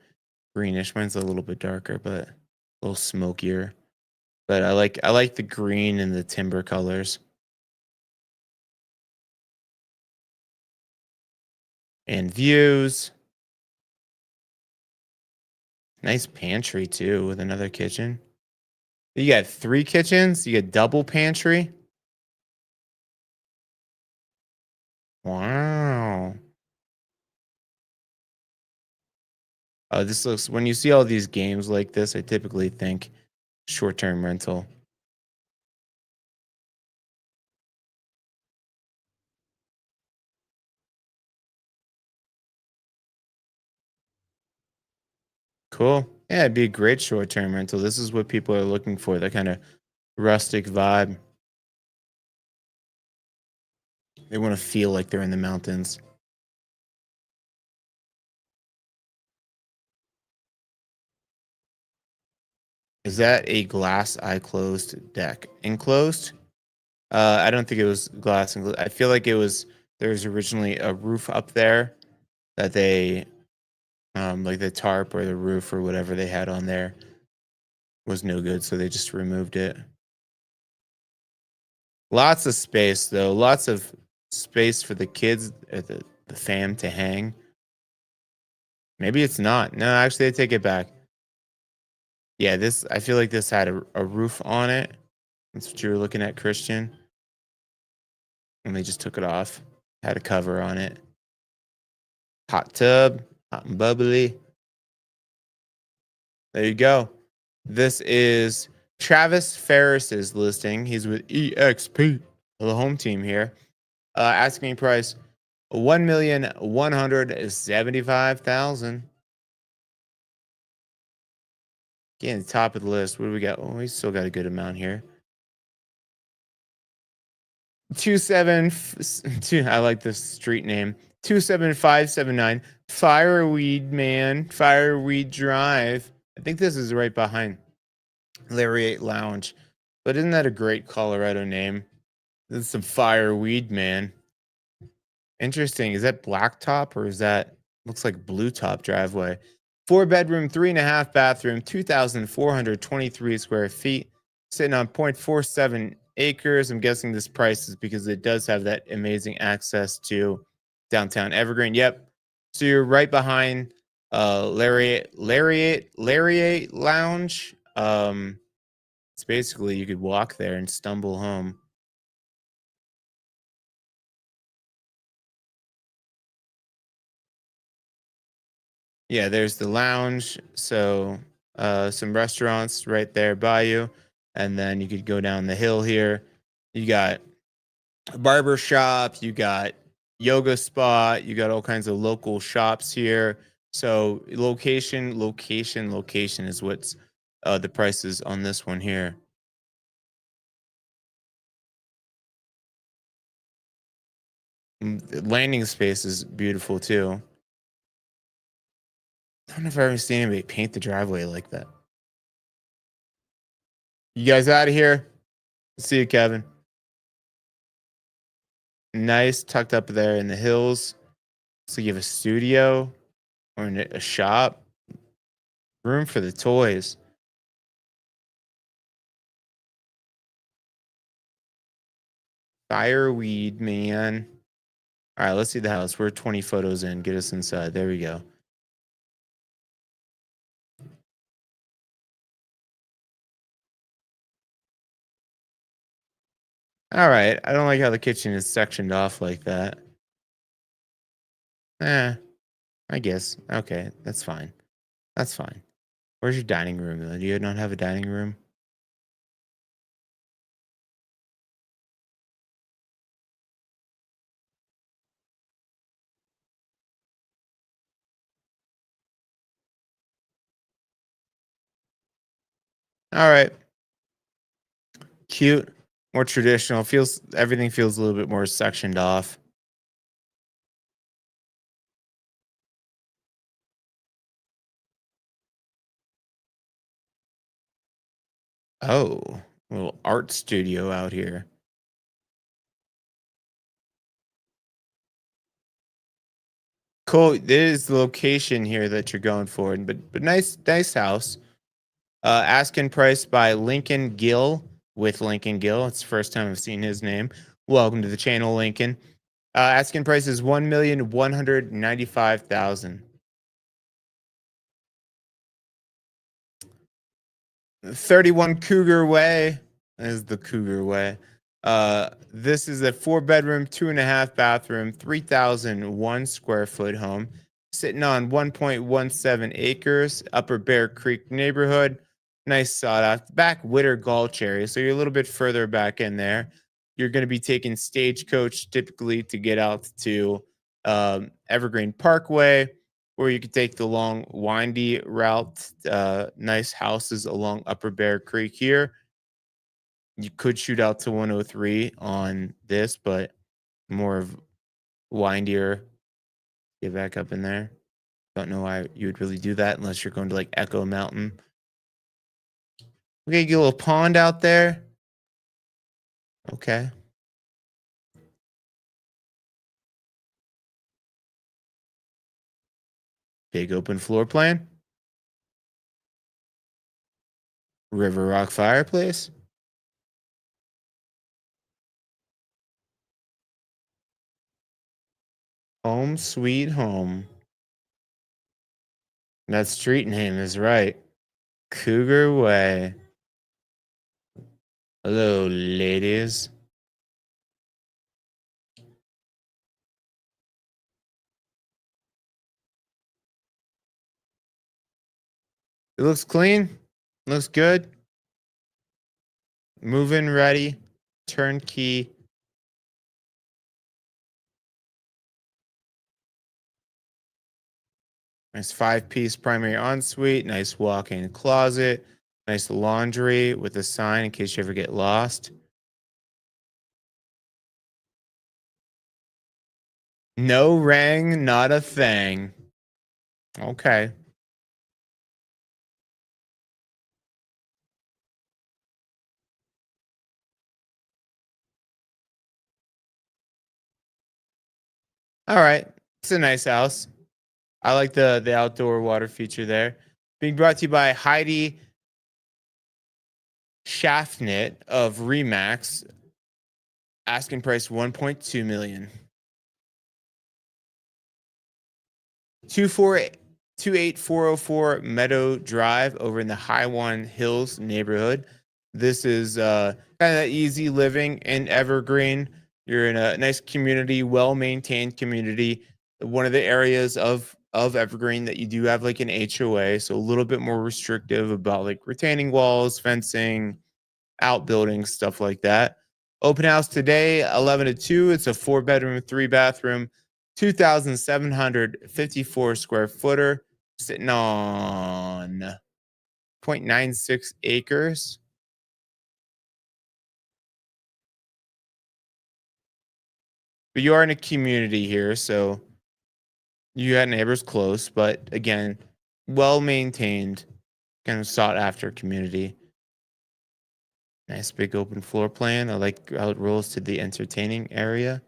A: greenish. Mine's a little bit darker, but a little smokier. But I like the green and the timber colors and views. Nice pantry too with another kitchen. You got 3 kitchens. You got double pantry. Wow. This looks. When you see all these games like this, I typically think short-term rental. Cool. Yeah, it'd be a great short-term rental. This is what people are looking for. That kind of rustic vibe. They want to feel like they're in the mountains. Is that a glass eye closed deck? Enclosed? I don't think it was glass enclosed. I feel like it was there was originally a roof up there that they like the tarp or the roof or whatever they had on there was no good, so they just removed it. Lots of space though. Lots of space for the kids, the fam to hang. Maybe it's not. No, actually, I take it back. Yeah, this. I feel like this had a roof on it. That's what you were looking at, Christian. And they just took it off. Had a cover on it. Hot tub, hot and bubbly. There you go. This is Travis Ferris's listing. He's with EXP, the home team here. Asking price 1,175,000. Again, top of the list. What do we got? Oh, we still got a good amount here. 27 I like this street name. 27579 Fireweed Man, Fireweed Drive. I think this is right behind Lariat Lounge. But isn't that a great Colorado name? This is some Fireweed Man. Interesting. Is that blacktop or is that looks like blue top driveway? 4 bedroom, 3.5 bathroom, 2,423 square feet, sitting on 0.47 acres. I'm guessing this price is because it does have that amazing access to downtown Evergreen. Yep. So you're right behind Lariat Lounge. It's basically you could walk there and stumble home. Yeah, there's the lounge. So some restaurants right there by you. And then you could go down the hill here. You got a barber shop, you got yoga spot, you got all kinds of local shops here. So location is what's the prices on this one here. The landing space is beautiful too. I don't know if I've ever seen anybody paint the driveway like that. You guys out of here? See you, Kevin. Nice, tucked up there in the hills. So you have a studio or a shop, room for the toys. Fireweed, man. All right, let's see the house. We're 20 photos in. Get us inside. There we go. All right. I don't like how the kitchen is sectioned off like that. Eh, I guess. Okay, that's fine. That's fine. Where's your dining room, though? Do you not have a dining room? All right. Cute. More traditional. Feels everything feels a little bit more sectioned off. Oh, little art studio out here. Cool. This is the location here that you're going for, but nice house. Asking price by Lincoln Gill with Lincoln Gill. It's the first time I've seen his name. Welcome to the channel, Lincoln. Asking price is 1,195,000. 31 Cougar Way is the Cougar Way. This is a 4 bedroom, 2.5 bathroom, 3,001 square foot home sitting on 1.17 acres, Upper Bear Creek neighborhood. Nice sought out back Witter Gulch area. So you're a little bit further back in there. You're going to be taking stagecoach typically to get out to Evergreen Parkway, or you could take the long, windy route. Nice houses along Upper Bear Creek here. You could shoot out to 103 on this, but more of windier. Get back up in there. Don't know why you would really do that unless you're going to like Echo Mountain. Okay, get a little pond out there. Okay. Big open floor plan. River Rock fireplace. Home sweet home. That street name is right. Cougar Way. Hello, ladies. It looks clean. Looks good. Move-in ready. Turnkey. Nice 5-piece primary ensuite. Nice walk-in closet. Nice laundry with a sign in case you ever get lost. No rang, not a thing. Okay. All right. It's a nice house. I like the outdoor water feature there. Being brought to you by Heidi Schaffnit of Remax. Asking price 1.2 million. 28404 Meadow Drive over in the High One Hills neighborhood. This is kind of easy living in Evergreen. You're in a nice community, well-maintained community. One of the areas of Evergreen that you do have like an HOA, so a little bit more restrictive about like retaining walls, fencing, outbuildings, stuff like that. Open house today, 11 to 2. It's a 4-bedroom, 3-bathroom, 2,754 square footer, sitting on 0.96 acres. But you are in a community here, so you got neighbors close, but again, well maintained, kind of sought after community. Nice big open floor plan. I like how it rolls to the entertaining area.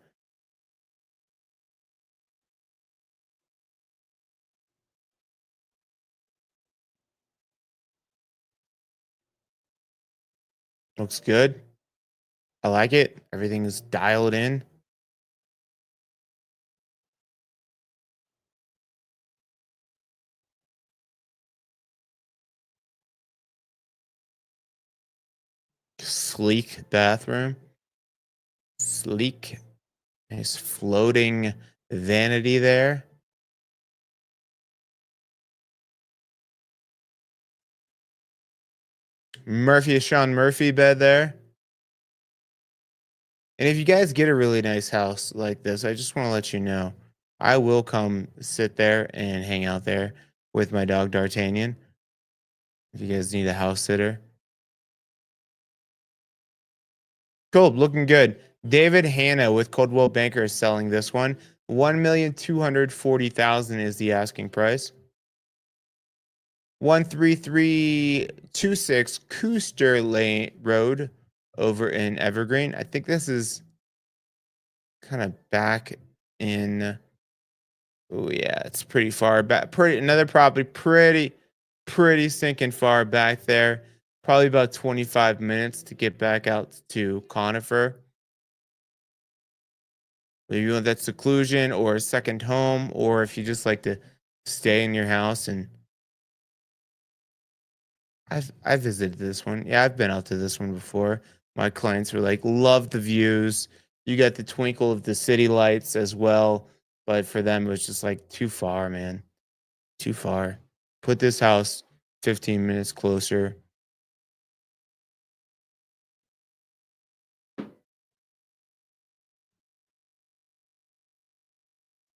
A: Looks good. I like it. Everything is dialed in. Sleek bathroom. Sleek. Nice floating vanity there. Sean Murphy bed there. And if you guys get a really nice house like this, I just want to let you know, I will come sit there and hang out there with my dog D'Artagnan. If you guys need a house sitter. Cool, looking good. David Hanna with Coldwell Banker is selling this one. 1,240,000 is the asking price. 13326 Cooster Lane Road over in Evergreen. I think this is kind of back in. Oh yeah, it's pretty far back. Another property pretty sinking far back there. Probably about 25 minutes to get back out to Conifer. If you want that seclusion or a second home, or if you just like to stay in your house. And I visited this one. Yeah, I've been out to this one before. My clients were like, love the views. You got the twinkle of the city lights as well. But for them, it was just like too far, man. Too far. Put this house 15 minutes closer.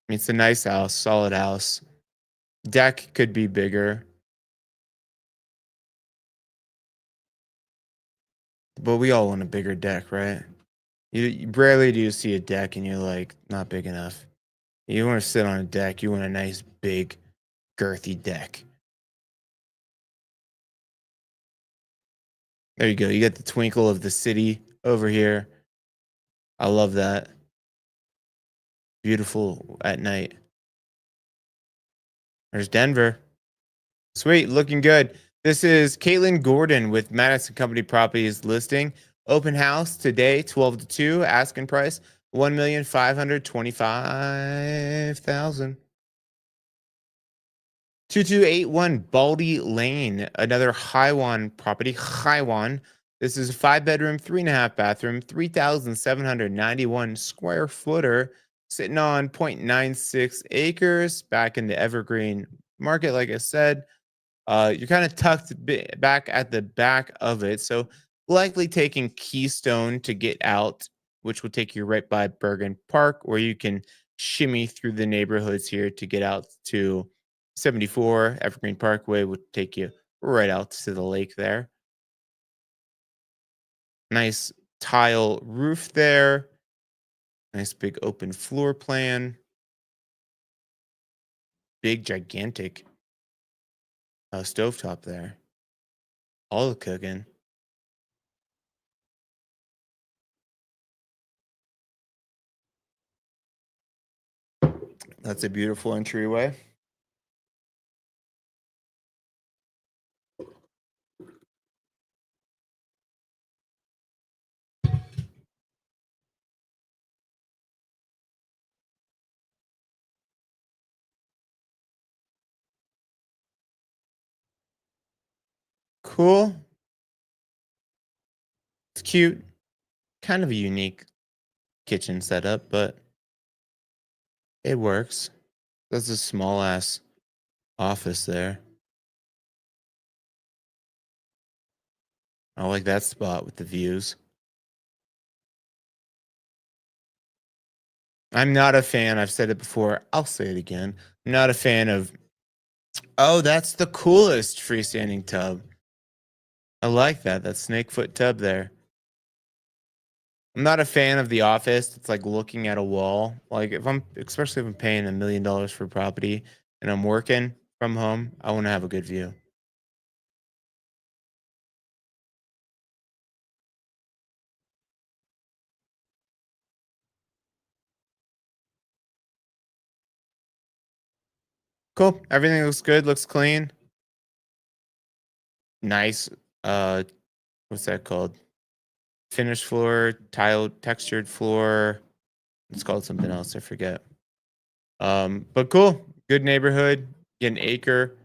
A: I mean, it's a nice house, solid house. Deck could be bigger, but we all want a bigger deck, right? You rarely do you see a deck and you're like, not big enough. You want to sit on a deck, you want a nice, big, girthy deck. There you go. You get the twinkle of the city over here. I love that. Beautiful at night. There's Denver. Sweet, looking good. This is Caitlin Gordon with Madison Company Properties listing. Open house today, 12 to 2, asking price 1,525,000. 2281 Baldy Lane, another Haiwan property. Haiwan. This is a 5 bedroom, 3.5 bathroom, 3,791 square footer, sitting on 0.96 acres back in the Evergreen market. Like I said, you're kind of tucked back at the back of it. So likely taking Keystone to get out, which will take you right by Bergen Park, or you can shimmy through the neighborhoods here to get out to 74 Evergreen Parkway, would take you right out to the lake there. Nice tile roof there. Nice big open floor plan. Big gigantic stovetop there. All the cooking. That's a beautiful entryway. Cool. It's cute. Kind of a unique kitchen setup, but it works. That's a small ass office there. I like that spot with the views. I'm not a fan. I've said it before. I'll say it again. I'm not a fan of, oh, that's the coolest freestanding tub. I like that. That snake foot tub there. I'm not a fan of the office. It's like looking at a wall. Like if I'm, especially if I'm paying $1 million for property and I'm working from home, I want to have a good view. Cool. Everything looks good. Looks clean. Nice. Uh, what's that called? Finished floor, tile, textured floor. It's called something else. I forget. But cool. Good neighborhood. Get an acre.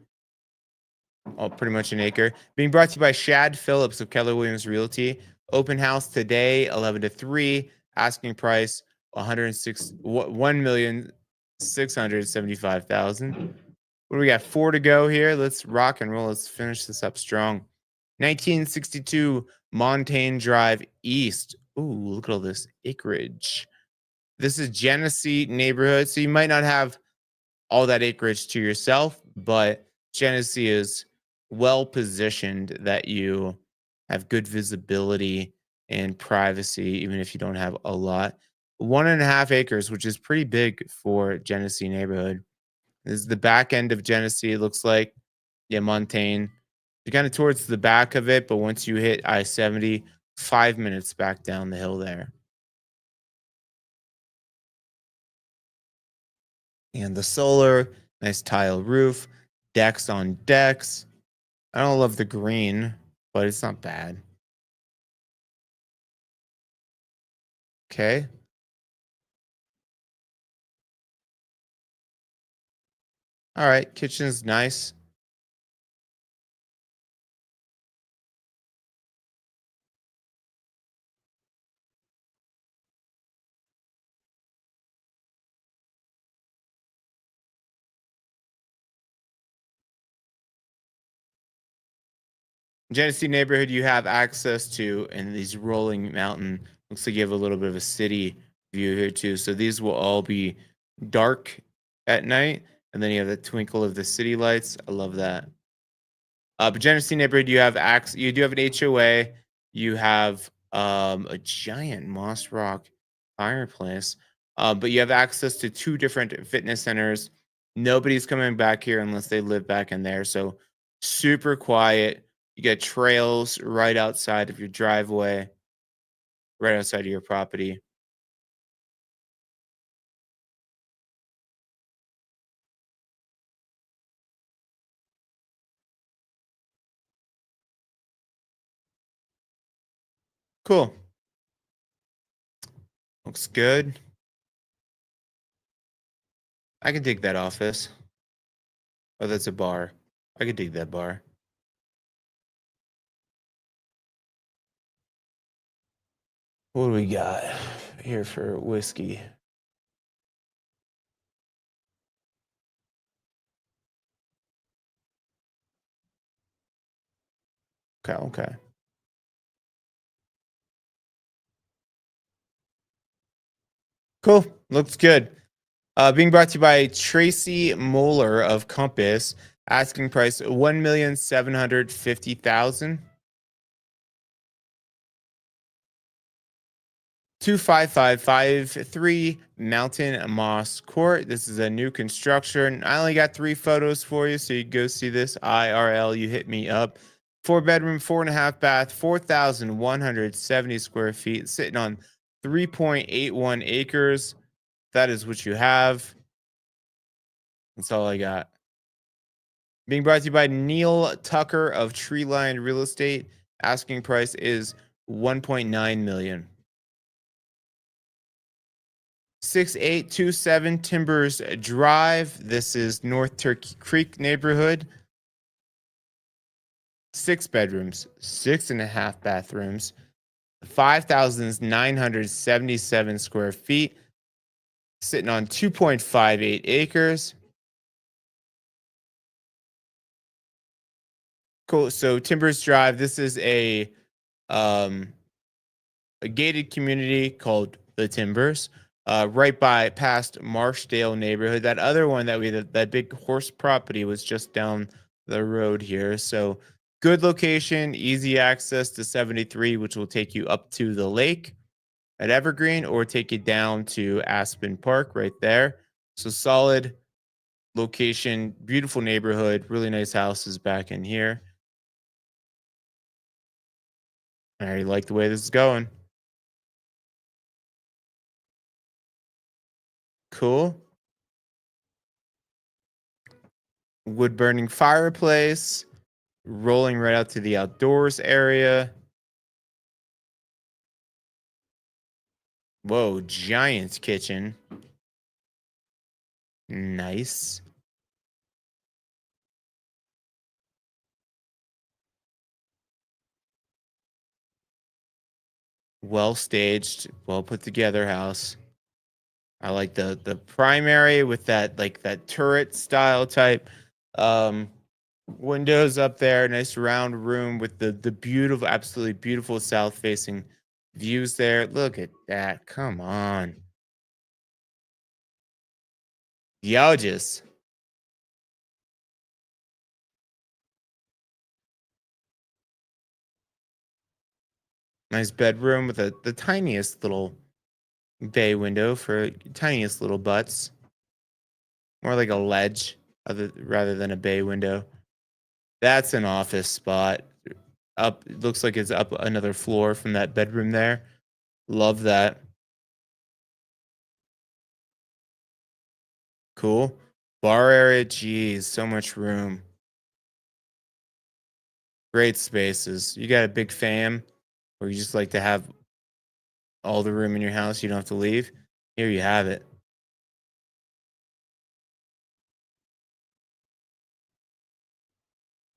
A: Oh, pretty much an acre. Being brought to you by Shad Phillips of Keller Williams Realty. Open house today, 11 to 3. Asking price 1,675,000. What do we got? 4 to go here. Let's rock and roll. Let's finish this up strong. 1962 Montaigne Drive East. Ooh, look at all this acreage. This is Genesee neighborhood, so you might not have all that acreage to yourself, but Genesee is well positioned that you have good visibility and privacy, even if you don't have a lot. 1.5 acres, which is pretty big for Genesee neighborhood. This is the back end of Genesee. It looks like, yeah, Montaigne. You're kind of towards the back of it, but once you hit I-70, 5 minutes back down the hill there. And the solar, nice tile roof, decks on decks. I don't love the green, but it's not bad. Okay. All right. Kitchen's nice. Genesee neighborhood you have access to, and these rolling mountain. Looks like you have a little bit of a city view here too. So these will all be dark at night, and then you have the twinkle of the city lights. I love that. But Genesee neighborhood, you have access. You do have an HOA. You have a giant moss rock fireplace, but you have access to two different fitness centers. Nobody's coming back here unless they live back in there. So super quiet. You get trails right outside of your driveway, right outside of your property. Cool. Looks good. I can dig that office. Oh, that's a bar. I could dig that bar. What do we got here for whiskey? Okay, okay. Cool. Looks good. Being brought to you by Tracy Moeller of Compass. Asking price 1,750,000. 25553 Mountain Moss Court. This is a new construction. I only got 3 photos for you, so you go see this IRL. You hit me up. 4 bedroom, 4.5 bath, 4,170 square feet, sitting on 3.81 acres. That is what you have. That's all I got. Being brought to you by Neil Tucker of Treeline Real Estate. Asking price is 1.9 million. 6827 Timbers Drive. This is North Turkey Creek neighborhood. 6 bedrooms, 6.5 bathrooms, 5,977 square feet, sitting on 2.58 acres. Cool. So Timbers Drive. This is um a gated community called the Timbers, right by past Marshdale neighborhood. That other one that that big horse property was just down the road here. So good location, easy access to 73, which will take you up to the lake at Evergreen or take you down to Aspen Park right there. So solid location, beautiful neighborhood, really nice houses back in here. I already like the way this is going. Cool. Wood burning fireplace, rolling right out to the outdoors area. Whoa, giant kitchen. Nice. Well staged, well put together house. I like the primary with that like that turret style type um windows up there, nice round room with the beautiful, absolutely beautiful south facing views there. Look at that. Come on. Gorgeous. Nice bedroom with the tiniest little bay window for tiniest little butts. More like a ledge rather than a bay window. That's an office spot. Up, it looks like it's up another floor from that bedroom there. Love that. Cool. Bar area, geez, so much room. Great spaces. You got a big fam, or you just like to have all the room in your house, you don't have to leave. Here you have it.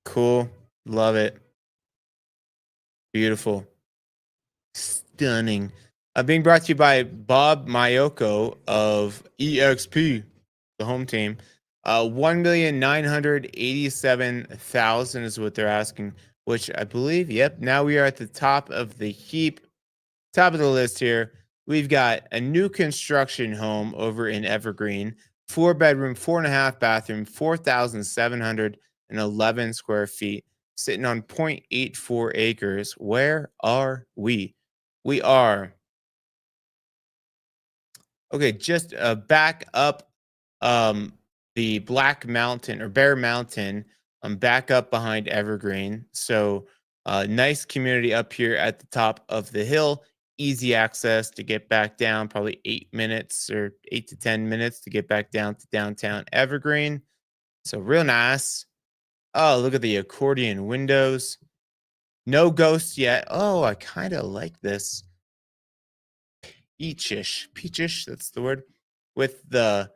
A: Cool. Love it. Beautiful. Stunning. Being brought to you by Bob Mayoko of EXP, the home team. 1,987,000 is what they're asking, which I believe, yep. Now we are at the top of the heap, top of the list here. We've got a new construction home over in Evergreen, 4 bedroom, 4.5 bathroom, 4,711 square feet, sitting on 0.84 acres. Where are we? We are okay, just back up um the Black Mountain or Bear Mountain, back up behind Evergreen. So nice community up here at the top of the hill. Easy access to get back down, probably 8 minutes or 8 to 10 minutes to get back down to downtown Evergreen. So real nice. Oh, look at the accordion windows. No ghosts yet. Oh, I kind of like this peachish, that's the word, with the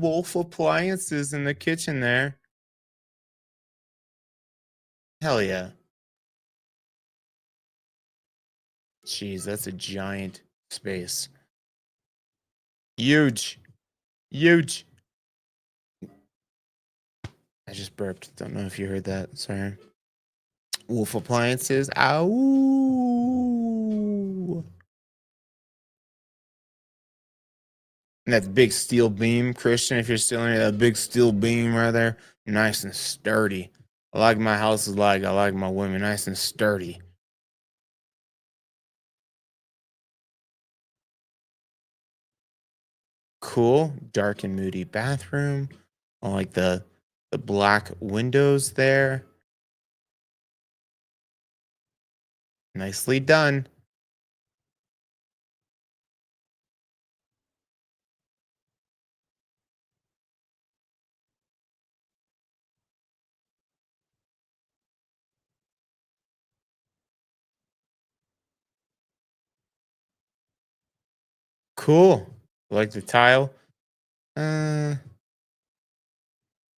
A: Wolf appliances in the kitchen there. Hell yeah. Jeez, that's a giant space. Huge. Huge. I just burped. Don't know if you heard that. Sorry. Wolf appliances. Ow. And that big steel beam, Christian, if you're still in that big steel beam right there, nice and sturdy. I like my houses like I like my women, nice and sturdy. Cool, dark and moody bathroom. I like the black windows there. Nicely done. Cool. I like the tile. Uh,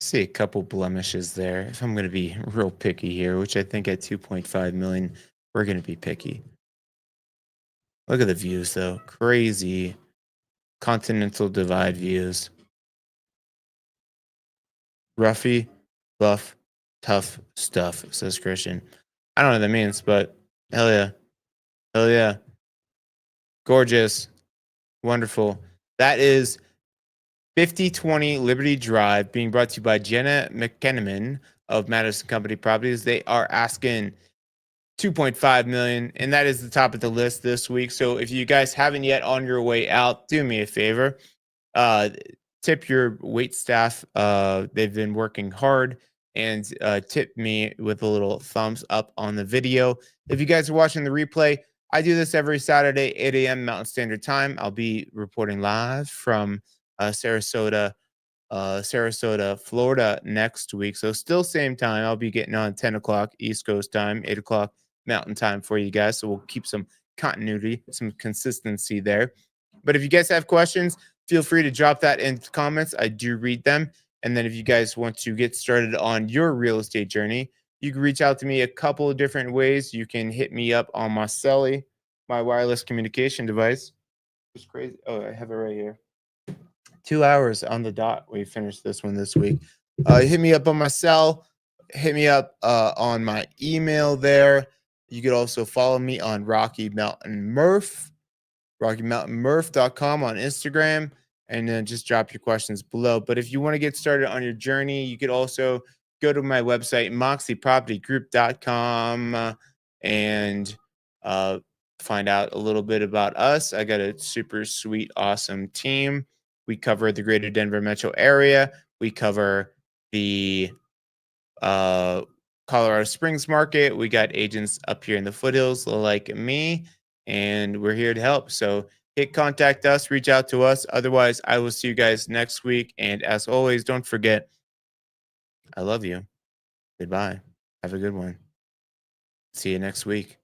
A: see a couple blemishes there. If I'm going to be real picky here, which I think at 2.5 million, we're going to be picky. Look at the views though. Crazy continental divide views. Roughy, buff, tough stuff, says Christian. I don't know what that means, but hell yeah. Hell yeah. Gorgeous. Wonderful. That is 5020 Liberty Drive, being brought to you by Jenna McKenneman of Madison Company Properties. They are asking 2.5 million, and that is the top of the list this week. So if you guys haven't yet on your way out, do me a favor. Tip your wait staff. They've been working hard, and tip me with a little thumbs up on the video. If you guys are watching the replay, I do this every Saturday, 8 a.m. Mountain Standard Time. I'll be reporting live from Sarasota, Florida next week. So still same time. I'll be getting on 10 o'clock East Coast time, 8 o'clock Mountain Time for you guys. So we'll keep some continuity, some consistency there. But if you guys have questions, feel free to drop that in the comments. I do read them. And then if you guys want to get started on your real estate journey, you can reach out to me a couple of different ways. You can hit me up on my celly, my wireless communication device. It's crazy. Oh, I have it right here. 2 hours on the dot. We finished this one this week. Hit me up on my cell. Hit me up on my email there. You could also follow me on Rocky Mountain Murph, RockyMountainMurph.com on Instagram, and then just drop your questions below. But if you want to get started on your journey, you could also go to my website, MoxiePropertyGroup.com, and find out a little bit about us. I got a super sweet, awesome team. We cover the greater Denver metro area. We cover the Colorado Springs market. We got agents up here in the foothills like me, and we're here to help. So hit contact us, reach out to us. Otherwise, I will see you guys next week. And as always, don't forget, I love you. Goodbye. Have a good one. See you next week.